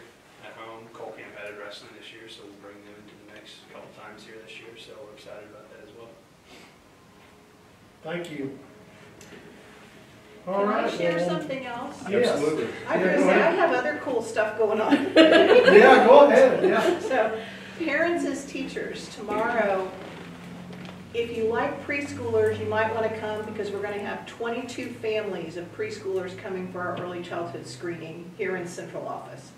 at home. Cole Camp added wrestling this year, so we'll bring them into the mix a couple times here this year, so we're excited about that as well. Thank you. All Can I right. share well, something else? Yes. Absolutely. I'm Yeah, gonna go say, ahead. I have other cool stuff going on. Yeah, go ahead, yeah. So, parents as teachers, tomorrow, if you like preschoolers, you might want to come because we're going to have 22 families of preschoolers coming for our early childhood screening here in central office.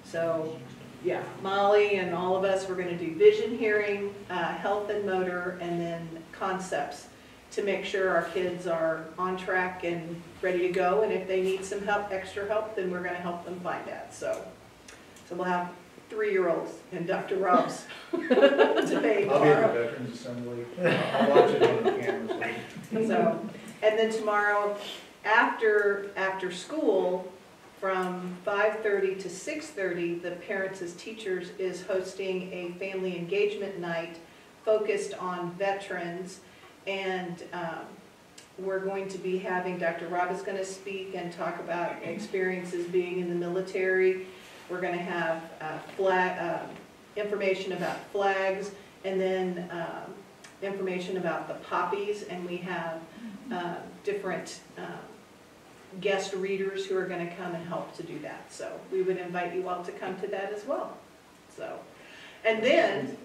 So, yeah, Molly and all of us, we're going to do vision, hearing, health and motor, and then concepts to make sure our kids are on track and ready to go. And if they need some help, extra help, then we're going to help them find that. So we'll have 3-year-olds and Dr. Rob's debate I'll be at the tomorrow. Veterans Assembly. I'll watch it on the cameras. So, and then tomorrow, after school, from 5:30 to 6:30, the Parents as Teachers is hosting a family engagement night focused on veterans. And we're going to be having, Dr. Rob is going to speak and talk about experiences being in the military. We're going to have information about flags, and then information about the poppies, and we have different guest readers who are going to come and help to do that. So we would invite you all to come to that as well. So, and then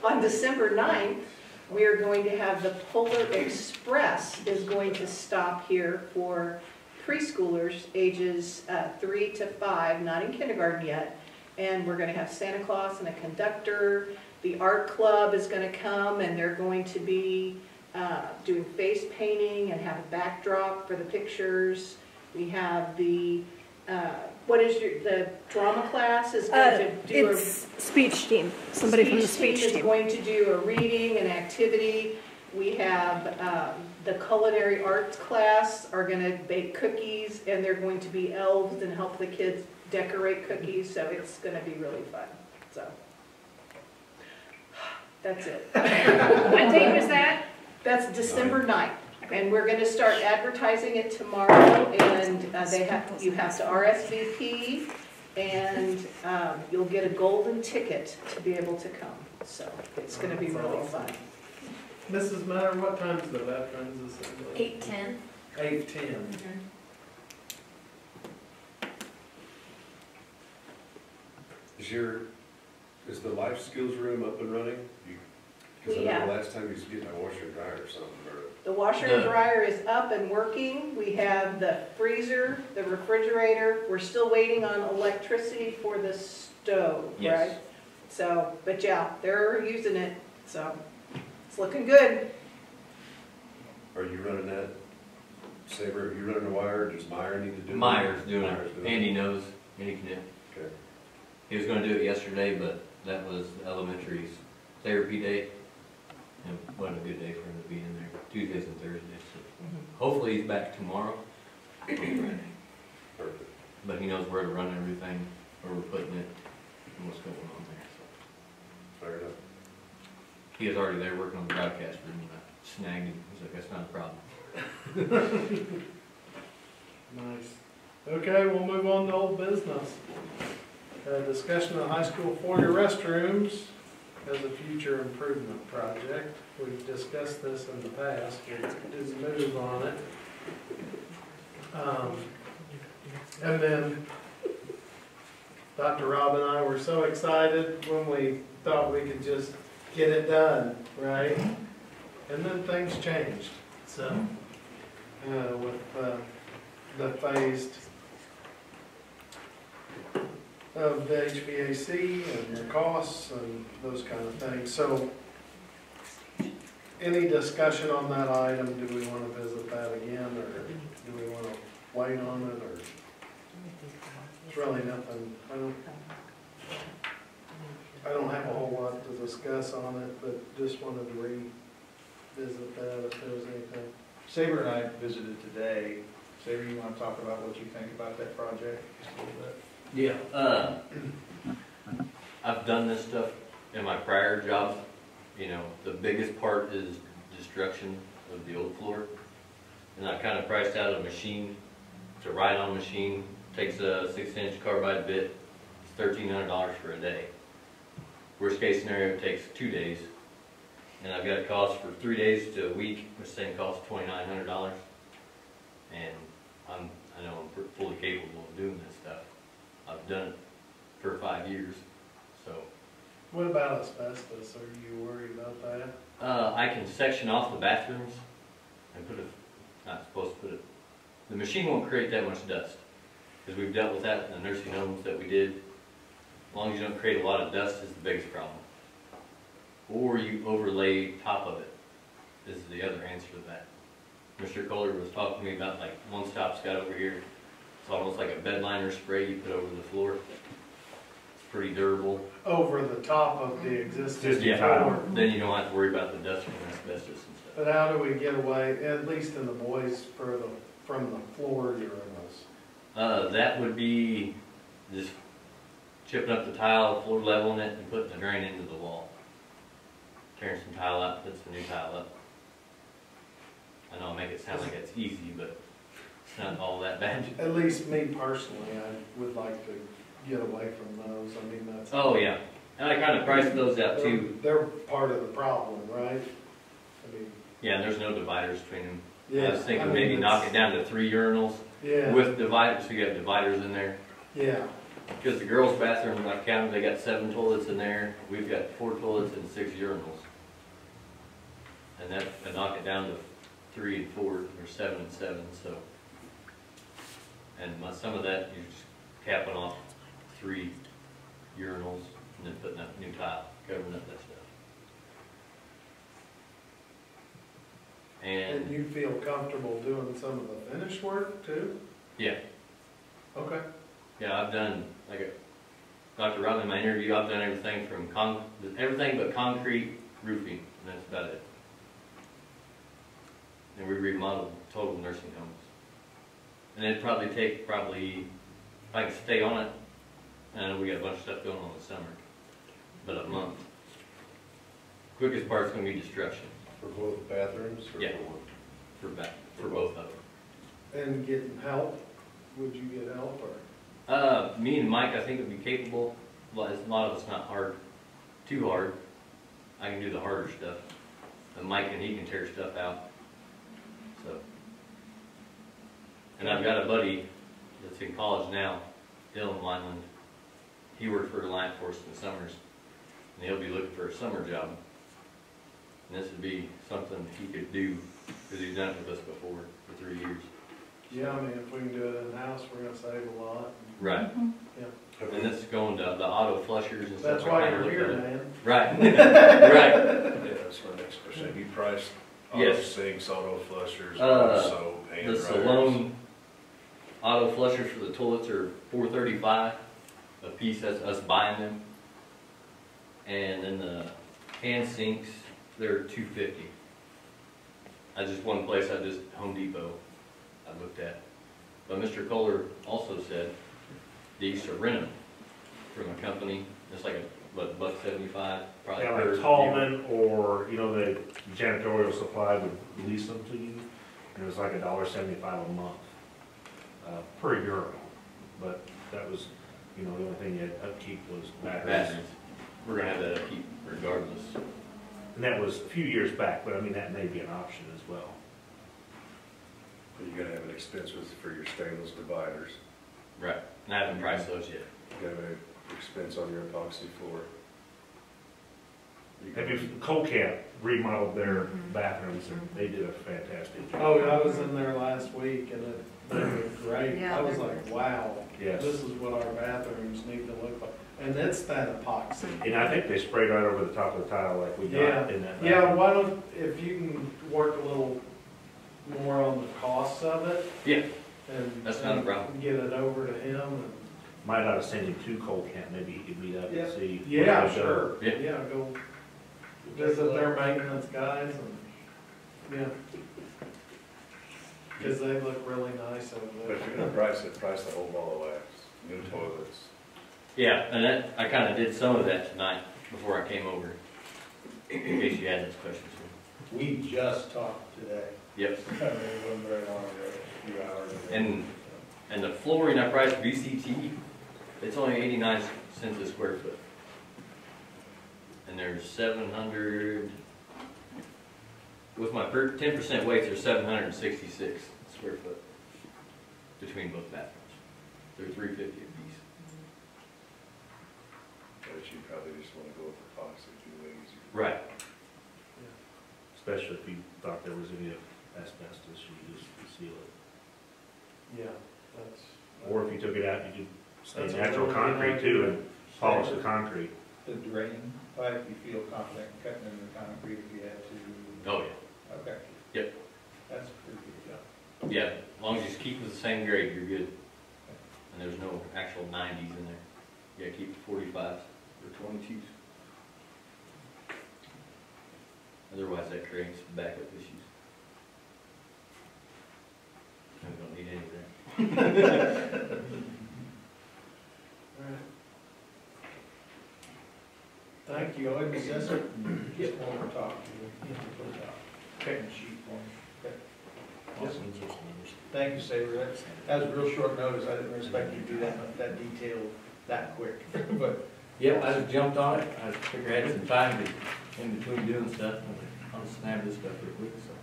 on December 9th, we are going to have the Polar Express is going to stop here for preschoolers ages 3 to 5, not in kindergarten yet. And we're going to have Santa Claus and a conductor. The art club is going to come, and they're going to be doing face painting and have a backdrop for the pictures. We have the, the drama class is going to do It's speech team, somebody from the speech is team. going to do a reading, an activity. We have the culinary arts class are going to bake cookies, and they're going to be elves and help the kids decorate cookies, so it's going to be really fun. So that's it. What date was that? That's December 9th, and we're going to start advertising it tomorrow, and you have to RSVP, and you'll get a golden ticket to be able to come. So it's going to be really fun. Mrs. Matter, what time's the Veterans Assembly? 8:10. 8:10. Is the life skills room up and running? Because I We have. know the last time you was getting a washer and dryer or something, or The washer and dryer is up and working. We have the freezer, the refrigerator. We're still waiting on electricity for the stove, Yes. right? So, but yeah, they're using it, so it's looking good. are you running that? Saber, are you running the wire? Does Meyer need to do it? Myers doing Myers it. doing it. Andy knows, Andy can do it. Okay. He was gonna do it yesterday, but that was elementary's therapy day. And it wasn't a good day for him to be in there, Tuesdays and Thursdays. So hopefully he's back tomorrow. Perfect. But he knows where to run everything. where we're putting it and what's going on there, so. Fair enough. He was already there working on the broadcast room, and I snagged him, he's like, that's not a problem. Nice. Okay, we'll move on to old business. Discussion of high school foyer restrooms as a future improvement project. We've discussed this in the past, but didn't move on it. And then Dr. Rob and I were so excited when we thought we could just get it done, right? And then things changed, so, with the phased of the HVAC and the costs and those kind of things. So, any discussion on that item? Do we want to visit that again, or do we want to wait on it, or? It's really nothing, I don't have a whole lot to discuss on it, but just wanted to revisit that if there was anything. Saber and I visited today. Saber, you want to talk about what you think about that project just a little bit? Yeah, I've done this stuff in my prior job. You know, the biggest part is destruction of the old floor. And I kind of priced out a machine, it's a ride-on machine, takes a 6-inch carbide bit, it's $1,300 for a day. Worst case scenario, it takes 2 days. And I've got a cost for 3 days to a week, which same cost $2,900. And I know I'm fully capable of doing this stuff. I've done it for 5 years, so. What about asbestos? Are you worried about that? I can section off the bathrooms and put not supposed to put it, the machine won't create that much dust. Because we've dealt with that in the nursing homes that we did. As long as you don't create a lot of dust is the biggest problem. Or you overlay top of it is the other answer to that. Mr. Kohler was talking to me about like One Stop's got over here. It's almost like a bed liner spray you put over the floor. It's pretty durable. Over the top of the existing Yeah. floor. Then you don't have to worry about the dust from asbestos and stuff. But how do we get away, at least in the boys, from the floor urinals? That would be just chipping up the tile, floor leveling it, and putting the drain into the wall. Tearing some tile out, puts the new tile up. I know I make it sound like it's easy, but it's not all that bad. At least me personally, I would like to get away from those. I mean, that's. Oh, yeah. And I kind of priced those out too. They're part of the problem, right? I mean. Yeah, and there's no dividers between them. Yeah. I was thinking maybe knock it down to 3 urinals Yeah. with dividers, so you have dividers in there. Yeah. Because the girls' bathroom, I counted, they got 7 toilets in there. We've got 4 toilets and 6 urinals. And that, I knock it down to 3 and 4, or 7 and 7, so. And some of that, you're just capping off 3 urinals and then putting up new tile, covering up that stuff. And you feel comfortable doing some of the finish work too? Yeah. Okay. Yeah, I've done, like Dr. Rodman, in my interview, I've done everything from everything but concrete roofing, and that's about it. And we remodeled total nursing homes. And it'd probably take, if I can stay on it, I know we got a bunch of stuff going on this summer, but a month. Quickest part's gonna be destruction. For both bathrooms or Yeah. for one? For both of them. And getting help? Would you get help or? Me and Mike, I think would be capable. A lot of it's not too hard. I can do the harder stuff. And Mike he can tear stuff out. So. And I've got a buddy that's in college now, Dylan Wineland. He worked for Reliant Force in the summers, and he'll be looking for a summer job. And this would be something he could do, because he's done it with us before for 3 years. Yeah, I mean, if we can do it in-house, we're gonna save a lot. Right. Yeah. And this is going to the auto flushers and stuff. That's why I you're kinda here, looked at it. man. Right. Right. Yeah, that's my next question. You priced auto Yes. sinks, auto flushers, soap, hand The dryers? Salone auto flushers for the toilets are $435 a piece. That's us buying them. And then the hand sinks, they're $250. That's just one place. Home Depot I looked at. But Mr. Kohler also said they used to rent them from a company, it's like a, what, $1.75 probably. Yeah, per like Tallman, or, you know, the janitorial supply would lease them to you, and it was like $1.75 a month, per urinal. But that was, you know, the only thing you had upkeep was batteries. Batteries. We're gonna have that upkeep regardless. And that was a few years back, but I mean, that may be an option as well. But you're gonna have an expense for your stainless dividers. Right. And I haven't priced those yet. You got an expense on your epoxy floor. Have you, Coal Camp remodeled their bathrooms, and they did a fantastic job. Oh, I was in there last week and they were great. Yeah, I was they're like, great. wow, Yes. this is what our bathrooms need to look like. And it's that epoxy. And I think they sprayed right over the top of the tile like we got in that. Yeah, bathroom. why don't, if you can work a little more on the costs of it Yeah, and. That's not a problem. and Get it over to him and. Might ought to send him to Coal Camp, maybe he could meet up and see. what Yeah, they've done. sure. Yeah. Yeah, go visit their maintenance guys and, yeah. Cause they look really nice over But there. if you're gonna price it, price the whole ball of wax, new toilets. yeah, and that, I kinda did some of that tonight before I came over, in case you had those questions. We just talked today. Yep. I mean, it wasn't very long ago, a few hours ago. And the flooring I priced VCT, it's only 89 cents a square foot. And there's 700, with my 10% weight, there's 766 square foot between both bathrooms. They're 350 apiece. But you probably just wanna go with epoxy, it'd be way easier. Right. Especially if you thought there was any asbestos, you just seal it. Yeah, that's. Or if you took it out, you could stay That's a natural really concrete good too idea. and polish the concrete. The drain pipe, you feel confident cutting in the concrete if you had to? Oh, yeah. Okay. Yep. That's a pretty good job. Yeah, as long as you keep it the same grade, you're good. And there's no actual 90s in there. You gotta keep the 45s or 22s. Otherwise, that creates backup issues. And we don't need any of that. Alright. Thank you, I'd Yes, miss sir. Get one more talk. Picking sheet for me. Okay. Thank you, Saber. That was real short notice. I didn't expect you to do that detailed that quick, but. Yep, I just jumped on it, I figured I had some time in between doing stuff, and I'll snap this stuff real quick, so.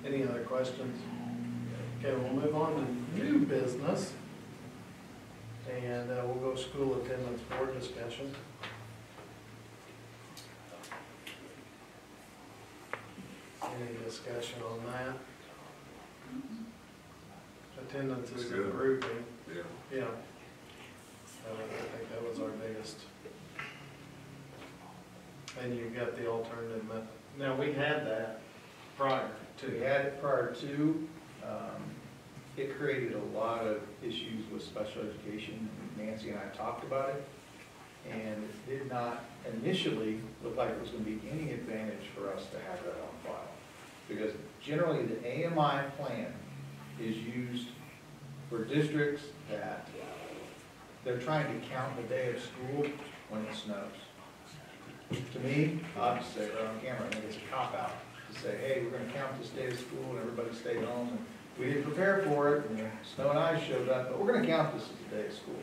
Any other questions? Okay, we'll move on to new business. And we'll go school attendance board discussion. Any discussion on that? Attendance is Good. improving, Yeah. yeah. I think that was our biggest. And you've got the alternative method. Now, we had that prior We to. had it prior to, it created a lot of issues with special education. Nancy and I talked about it, and it did not initially look like it was gonna be any advantage for us to have that on file. Because generally, the AMI plan is used for districts that they're trying to count the day of school when it snows. To me, obviously, right on camera, I think it's a cop-out to say, hey, we're gonna count this day of school and everybody stay home. And we didn't prepare for it, and the snow and ice showed up, but we're gonna count this as a day of school.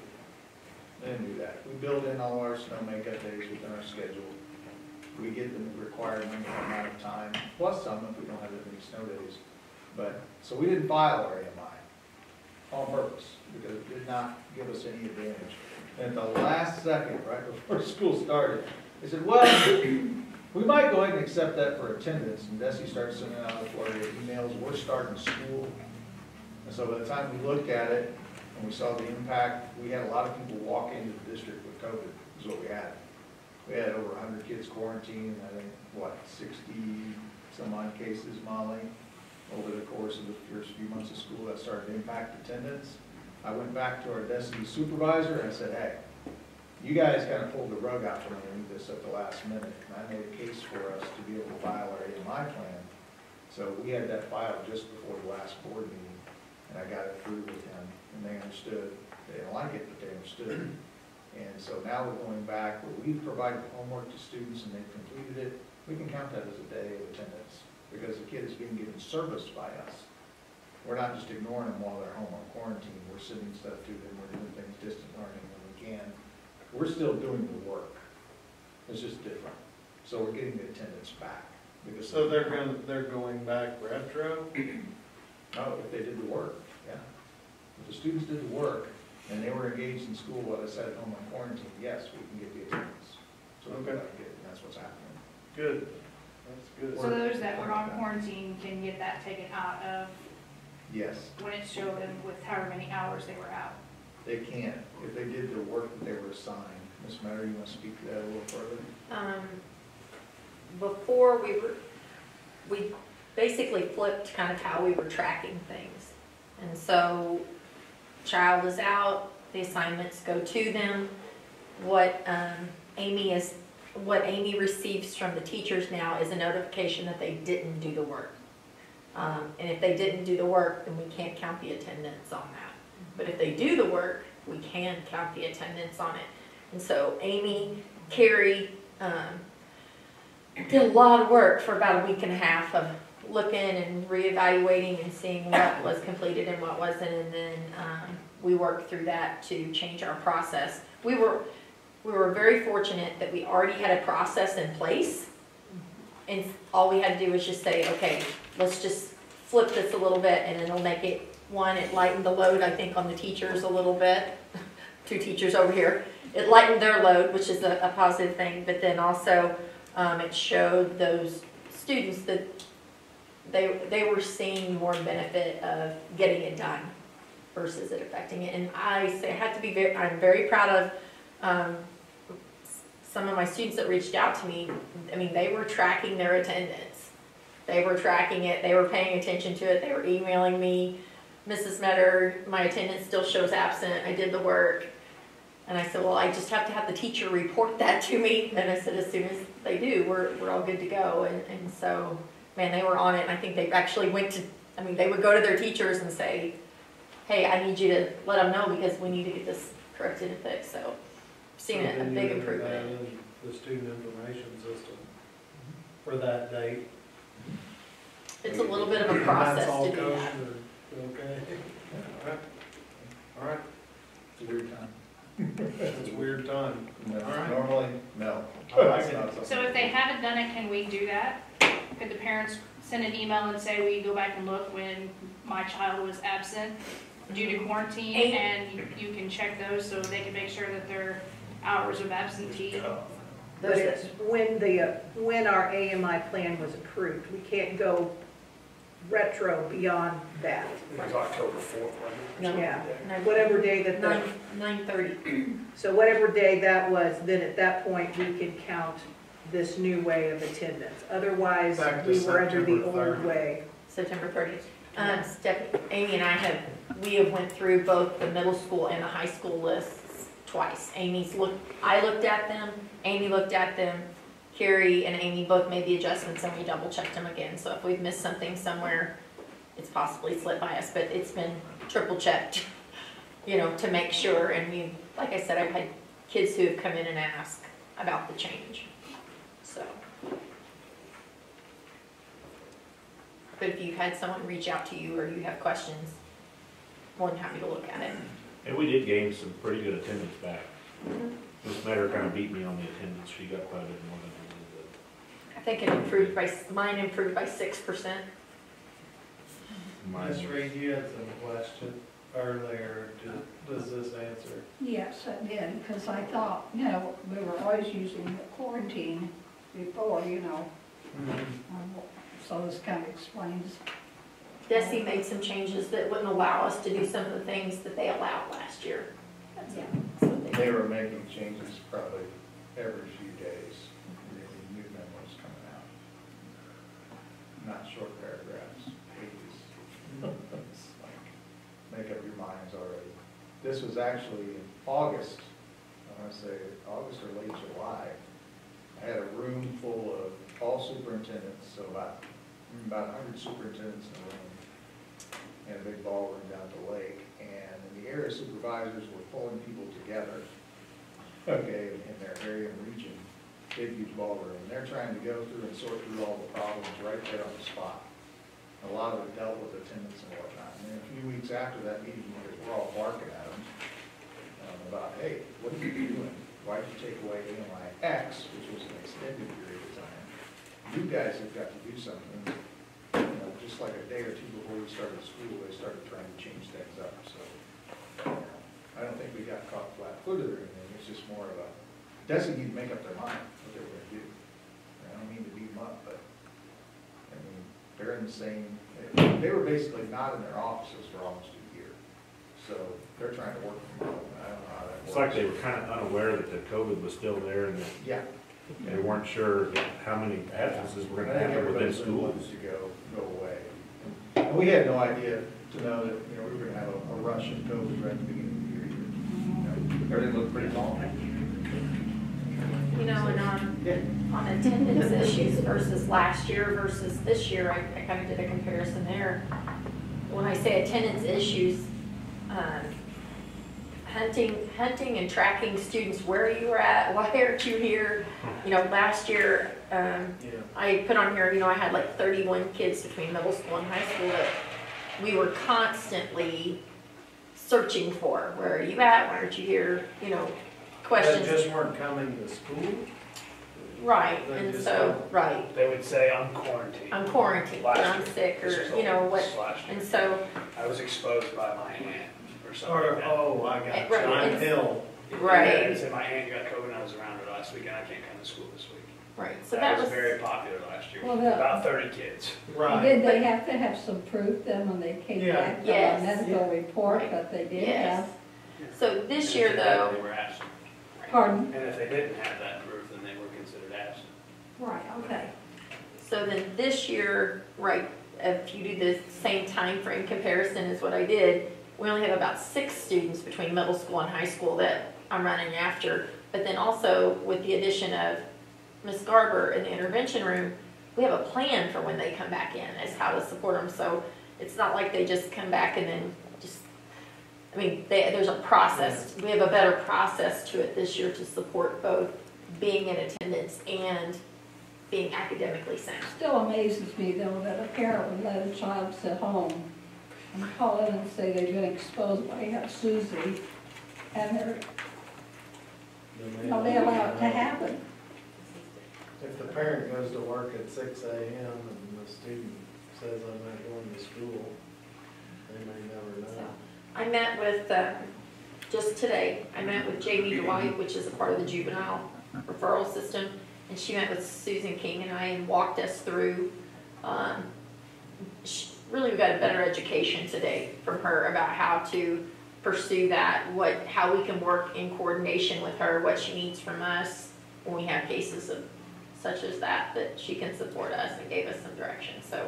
They didn't do that. We build in all our snow makeup days within our schedule. We get the required minimum amount of time, plus some if we don't have that many snow days. But, so we didn't file our AMI on purpose, because it did not give us any advantage. And at the last second, right before school started, they said, well, we might go ahead and accept that for attendance. And Desi started sending out a flurry of emails, we're starting school. And so by the time we looked at it and we saw the impact, we had a lot of people walk into the district with COVID, is what we had. We had over 100 kids quarantined, I think, what, 60 some odd cases, Molly, over the course of the first few months of school. That started to impact attendance. I went back to our Destiny supervisor and I said, hey, you guys kind of pulled the rug out from underneath this at the last minute. And I made a case for us to be able to file our AMI plan. So we had that filed just before the last board meeting, and I got it through with him, and they understood. They didn't like it, but they understood. And so now we're going back, where we've provided homework to students and they've completed it, we can count that as a day of attendance, because the kid is being given service by us. We're not just ignoring them while they're home on quarantine, we're sending stuff to them, we're doing things distant learning when we can. We're still doing the work, it's just different. So we're getting the attendance back. Because So they're going back retro? No, if they did the work, yeah. If the students did the work and they were engaged in school while they sat at home on quarantine, yes, we can get the attendance. So we Okay. gotta get it, and that's what's happening. Good, that's good. So those that were on quarantine can get that taken out of Yes, when it showed them with however many hours they were out. they can, if they did the work that they were assigned. Ms. Metter, you want to speak to that a little further? Before we basically flipped kind of how we were tracking things. And so child is out, the assignments go to them. What Amy receives from the teachers now is a notification that they didn't do the work. And if they didn't do the work, then we can't count the attendance on that. But if they do the work, we can count the attendance on it. And so Amy, Carrie, did a lot of work for about a week and a half of looking and reevaluating and seeing what was completed and what wasn't, and then we worked through that to change our process. We were very fortunate that we already had a process in place, and all we had to do was just say, okay, let's just flip this a little bit, and it'll make it, one, it lightened the load, I think, on the teachers a little bit. Two teachers over here. It lightened their load, which is a positive thing, but then also it showed those students that they were seeing more benefit of getting it done versus it affecting it. And I'm very proud of some of my students that reached out to me. I mean, they were tracking their attendance. They were tracking it, they were paying attention to it, they were emailing me, Mrs. Metter, my attendance still shows absent, I did the work. And I said, well, I just have to have the teacher report that to me. And I said, as soon as they do, we're all good to go. And so, man, they were on it. And I think they actually they would go to their teachers and say, hey, I need you to let them know because we need to get this corrected and fixed. So, seen a big improvement. The student information system for that date. It's a little bit of a process to do that. Okay. All right. It's a weird time. It's a weird time. No, All right. normally, no. I like It's it. not something- So if they haven't done it, can we do that? Could the parents send an email and say, we go back and look when my child was absent due to quarantine, and you can check those so they can make sure that their hours of absentee. But it's when our AMI plan was approved, we can't go retro beyond that. It was October 4th, wasn't it? No. Yeah, No. whatever day that the, 9:30. so whatever day that was, then at that point, we can count this new way of attendance. Otherwise, Back to we were under the September old 30th. way. September 30th. Amy and I have went through both the middle school and the high school lists twice. I looked at them, Amy looked at them, Carrie and Amy both made the adjustments and we double checked them again. So if we've missed something somewhere, it's possibly slipped by us, but it's been triple checked, to make sure. And like I said, I've had kids who have come in and asked about the change, so. But if you've had someone reach out to you or you have questions, more than happy to look at it. And we did gain some pretty good attendance back. Ms. Metter kind of beat me on the attendance. She got quite a bit more than I think mine improved by 6%. Ms. Reed, you had some question earlier. Does this answer? Yes, I did, because I thought, we were always using the quarantine before, so this kind of explains. Desi made some changes that wouldn't allow us to do some of the things that they allowed last year. Yeah. They were making changes probably every few days, really new memos coming out. Not short paragraphs, pages. It's like, make up your minds already. This was actually in August, I want to say August or late July. I had a room full of all superintendents, so about 100 superintendents in a room, and a big ballroom down at the lake. And the area supervisors were pulling people together okay, in their area and region, big huge ballroom, and they're trying to go through and sort through all the problems right there on the spot. A lot of it dealt with attendance and whatnot, and then a few weeks after that meeting, we're all barking at them about, hey, what are you doing? Why did you take away AMI X, which was an extended period of time? You guys have got to do something. You know, just like a day or two before we started school, they started trying to change things up, so. I don't think we got caught flat-footed or anything, it's just more of a, doesn't need to make up their mind what they're gonna do. I don't mean to beat them up, but, I mean, they're in the same, they were basically not in their offices for almost a year. So they're trying to work from home, I don't know how that works. It's like they were kind of unaware that the COVID was still there and that Yeah. they weren't sure how many absences were gonna happen within schools. To go away. And we had no idea to know that, you know, we were gonna have a rush of COVID right at the beginning of the year. You know, everything looked pretty normal. You know, and Yeah. on attendance issues versus last year versus this year, I kind of did a comparison there. When I say attendance issues, hunting and tracking students where you were at, why aren't you here? You know, last year, I put on here, you know, I had like 31 kids between middle school and high school that we were constantly searching for. Where are you at? Why aren't you here? You know, questions. They just weren't coming to school? Right, They and just so, don't- right, They would say, I'm quarantined. I'm quarantined, or Last I'm year. sick, This was or, you know, all what, last year. and so, I was exposed by my aunt or something Or, like that. oh, I got Right, you, I'm it's- ill. right, They said my aunt got COVID and I was around her last week and I can't come to school this week. right, so That was very popular last year, Well, about 30 kids. Right. Did they have to have some proof then when they came Yeah. back from Yes. a medical report Right. that they did Yes. have? So this And year if they did, though, They were absent. Pardon? And if they didn't have that proof, then they were considered absent. Right, okay. so then this year, right, if you do the same time frame comparison as what I did, we only have about 6 students between middle school and high school that I'm running after. But then also with the addition of Ms. Garber in the intervention room, we have a plan for when they come back in as how to support them. So it's not like they just come back and then just, I mean, there's a process. We have a better process to it this year to support both being in attendance and being academically sound. Still amazes me though that a parent would let a child sit home and call in and say they've been exposed by Susie, and they allow it to happen. If the parent goes to work at 6 AM and the student says, I'm not going to school, they may never know. I met with, just today, I met with Jamie Dwight, which is a part of the juvenile referral system, and she met with Susan King and I and walked us through, really we got a better education today from her about how to pursue that, how we can work in coordination with her, what she needs from us when we have cases of such as that she can support us, and gave us some direction. So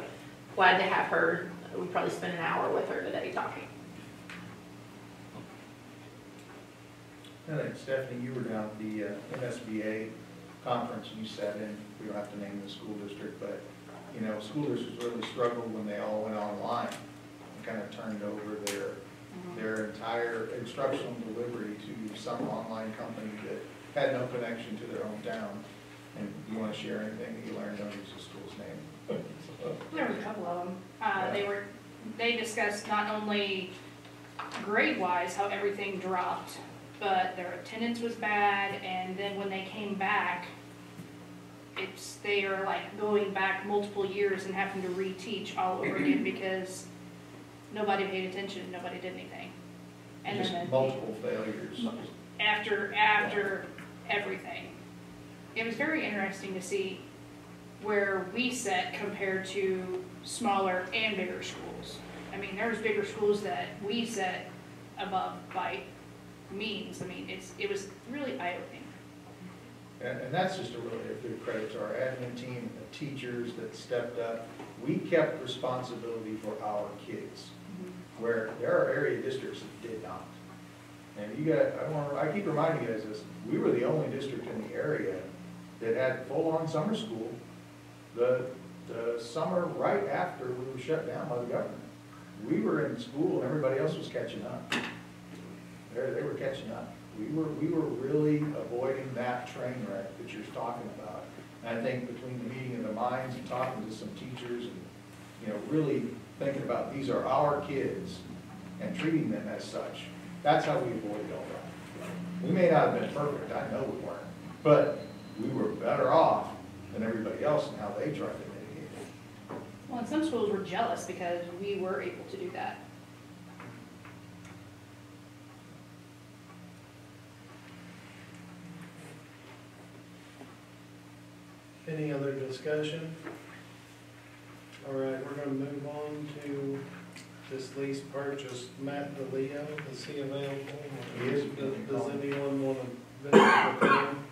glad to have her. We probably spent an hour with her today talking. I think, Stephanie, you were down at the MSBA conference, you sat in, we don't have to name the school district, but, you know, school districts really struggled when they all went online and kind of turned over their entire instructional delivery to some online company that had no connection to their hometown. And you want to share anything that you learned, don't use the school's name. There was a couple of them. They discussed not only grade-wise how everything dropped, but their attendance was bad, and then when they came back, they are like going back multiple years and having to reteach all over again because nobody paid attention, nobody did anything. And Just then multiple failures. after everything. It was very interesting to see where we set compared to smaller and bigger schools. I mean, there's bigger schools that we set above by means. I mean, it was really eye-opening. And that's just a really big credit to our admin team, the teachers that stepped up. We kept responsibility for our kids, where there are area districts that did not. And I keep reminding you guys this, we were the only district in the area that had full-on summer school the summer right after we were shut down by the government. We were in school and everybody else was catching up. They were catching up. We were really avoiding that train wreck that you're talking about. And I think between the meeting of the minds and talking to some teachers and, you know, really thinking about these are our kids and treating them as such, that's how we avoided all that. We may not have been perfect, I know we weren't, but we were better off than everybody else in how they tried to mitigate it. Well, and some schools were jealous because we were able to do that. Any other discussion? All right, we're gonna move on to this lease purchase. Matt DeLeo, is he available? He is. Does anyone want to visit with him?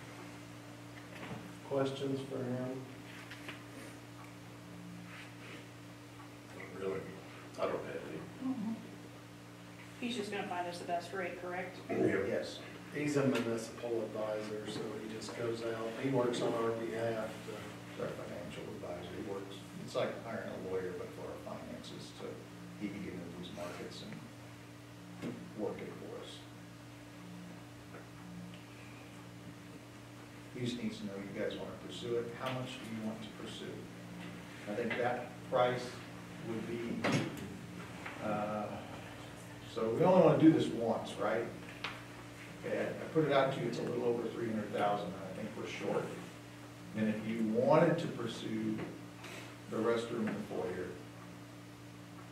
Questions for him? Really? I don't have any. He's just gonna find us the best rate, correct? Yes. He's a municipal advisor, so he just goes out, he works on our behalf. Our financial advisory works, it's like hiring a lawyer, but for our finances, so he can get into these markets and work it for us. He just needs to know you guys want to pursue it, how much do you want to pursue? I think that price would be, so we only want to do this once, right? Okay, I put it out to you, it's a little over 300,000, and I think we're short. And if you wanted to pursue the restroom and the foyer,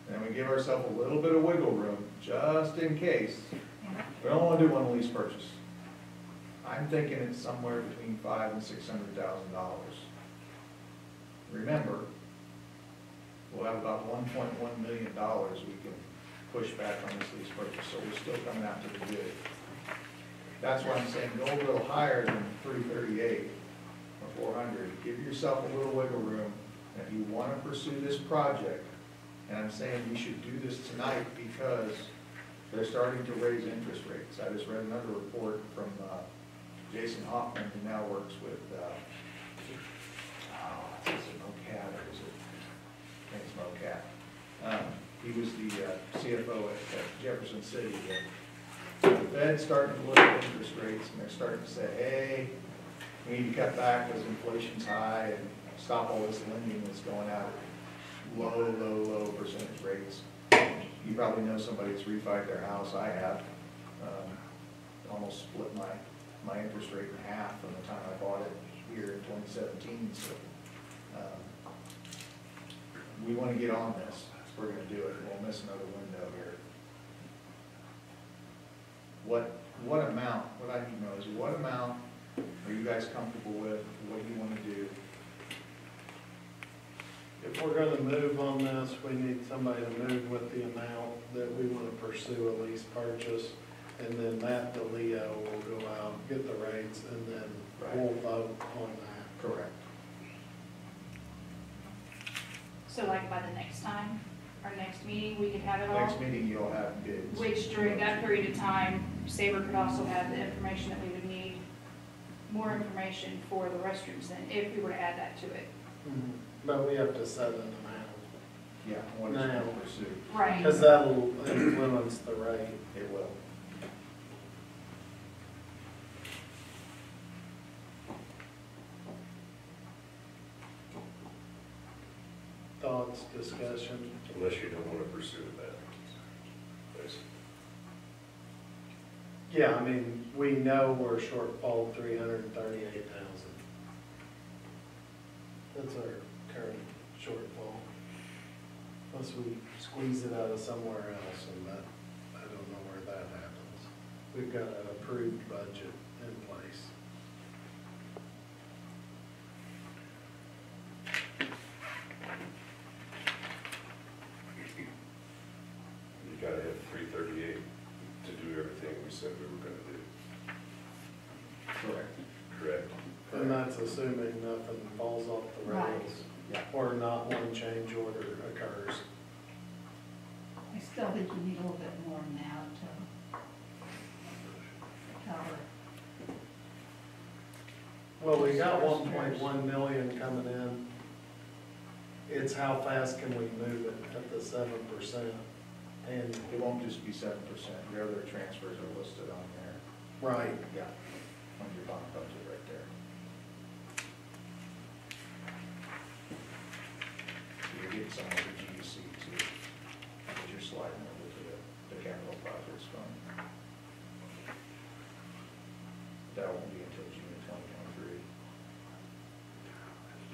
then we give ourselves a little bit of wiggle room, just in case. We don't want to do one lease purchase. I'm thinking it's somewhere between $500,000 and $600,000. Remember, we'll have about $1.1 million we can push back on this lease purchase, so we're still coming out to the bid. That's why I'm saying go a little higher than 338 or 400. Give yourself a little wiggle room. And if you want to pursue this project, and I'm saying we should do this tonight because they're starting to raise interest rates. I just read another report from Jason Hoffman, who now works with, is it MoCat or is it? I think it's MoCat. He was the CFO at Jefferson City. The Fed's starting to look at interest rates, and they're starting to say, hey, we need to cut back because inflation's high and stop all this lending that's going out at low percentage rates. You probably know somebody that's refied their house. I have. Almost split my interest rate in half from the time I bought it here in 2017. So we want to get on this. We're going to do it. We'll miss another window here. What amount, what I need to know is what amount are you guys comfortable with, what do you want to do? If we're gonna move on this, we need somebody to move with the amount that we wanna pursue a lease purchase. And then Matt DeLeo will go out, get the rates, and then we'll vote on that. Correct. So like by the next time, our next meeting, we could have it all? Next meeting, you'll have bids. Which during that period of time, Sabre could also have the information that we would need, more information for the restrooms then, if we were to add that to it. But we have to set an amount. Yeah, what is going to pursue? Right. Because that'll influence the rate. It will. Thoughts, discussion? Unless you don't want to pursue that. Basically. Yeah, I mean, we know we're shortfall 338,000. That's our current shortfall. Unless we squeeze it out of somewhere else, and that, I don't know where that happens. We've got an approved budget in place. You gotta have 338 to do everything we said we were gonna do. Correct. Correct. And that's assuming nothing falls off the rails. Yeah. Or not one change order occurs. I still think you need a little bit more now to cover. Well, we got 1.1 million coming in. It's how fast can we move it at the 7%? And It won't just be 7%. Your other transfers are listed on there. Right. Yeah, on your bond budget right there. So you're getting some of the GEC too, that you're sliding over to the capital projects fund. That won't be until June of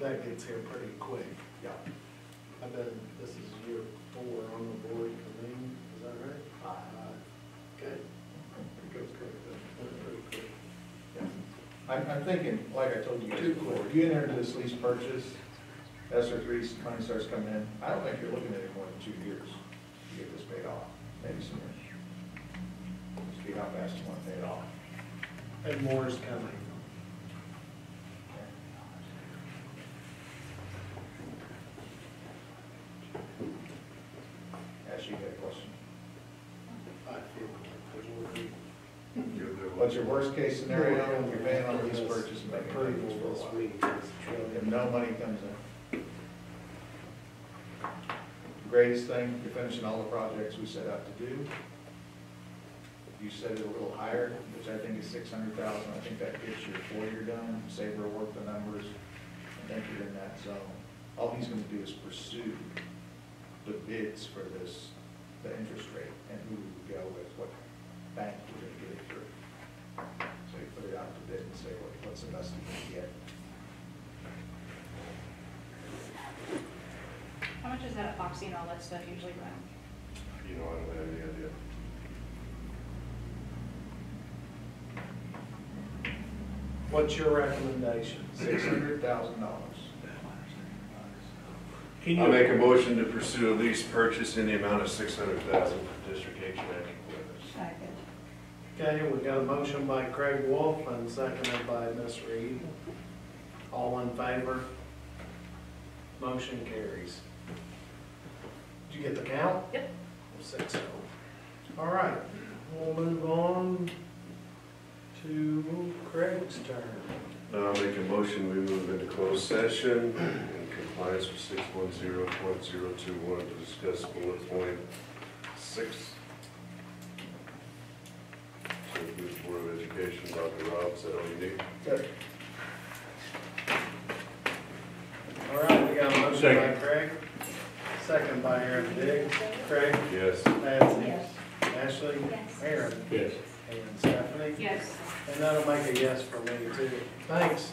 2023. That gets here pretty quick. Yeah. I've been, this is year 4 on the board for me, is that right? Okay. It goes quick, pretty quick. I'm thinking, like I told you guys before, if you enter into this lease purchase, SR3 money starts coming in, I don't think you're looking at it more than 2 years to get this paid off, maybe sooner. Just see how fast you want to pay it off. And more is coming. Ash, you got a question? I feel like there's What's your worst case scenario when you're paying on lease purchase and making approval payments for a this while? week. If no money comes in. Greatest thing, you're finishing all the projects we set out to do. You set it a little higher, which I think is 600,000. I think that gets your 4-year done. Saber worked the numbers. I think you're in that zone. All he's gonna do is pursue the bids for this, the interest rate, and who we would go with, what bank we're gonna get it through. So you put it out to bid and say, what's the best you can get? How much is that epoxy and all that stuff usually run? You know, I don't have any idea. What's your recommendation? $600,000. Can I'll you, make a motion to pursue a lease purchase in the amount of 600,000 for District HVAC equipment. Second. okay, we got a motion by Craig Wolf and seconded by Ms. Reed. All in favor? Motion carries. Did you get the count? Yep. 6-0. All right, we'll move on to Craig's turn. I'll make a motion, we move into closed session in compliance with 610.021 to discuss bullet point 6. To include Board of Education, Dr. Rob, is that all you need? Good. All right, we got a motion by Craig, second by Aaron Diggs. Craig? Yes. Nancy? Yes. Ashley? Yes. Aaron? Yes. And Stephanie? Yes. And that'll make a yes for me too. Thanks.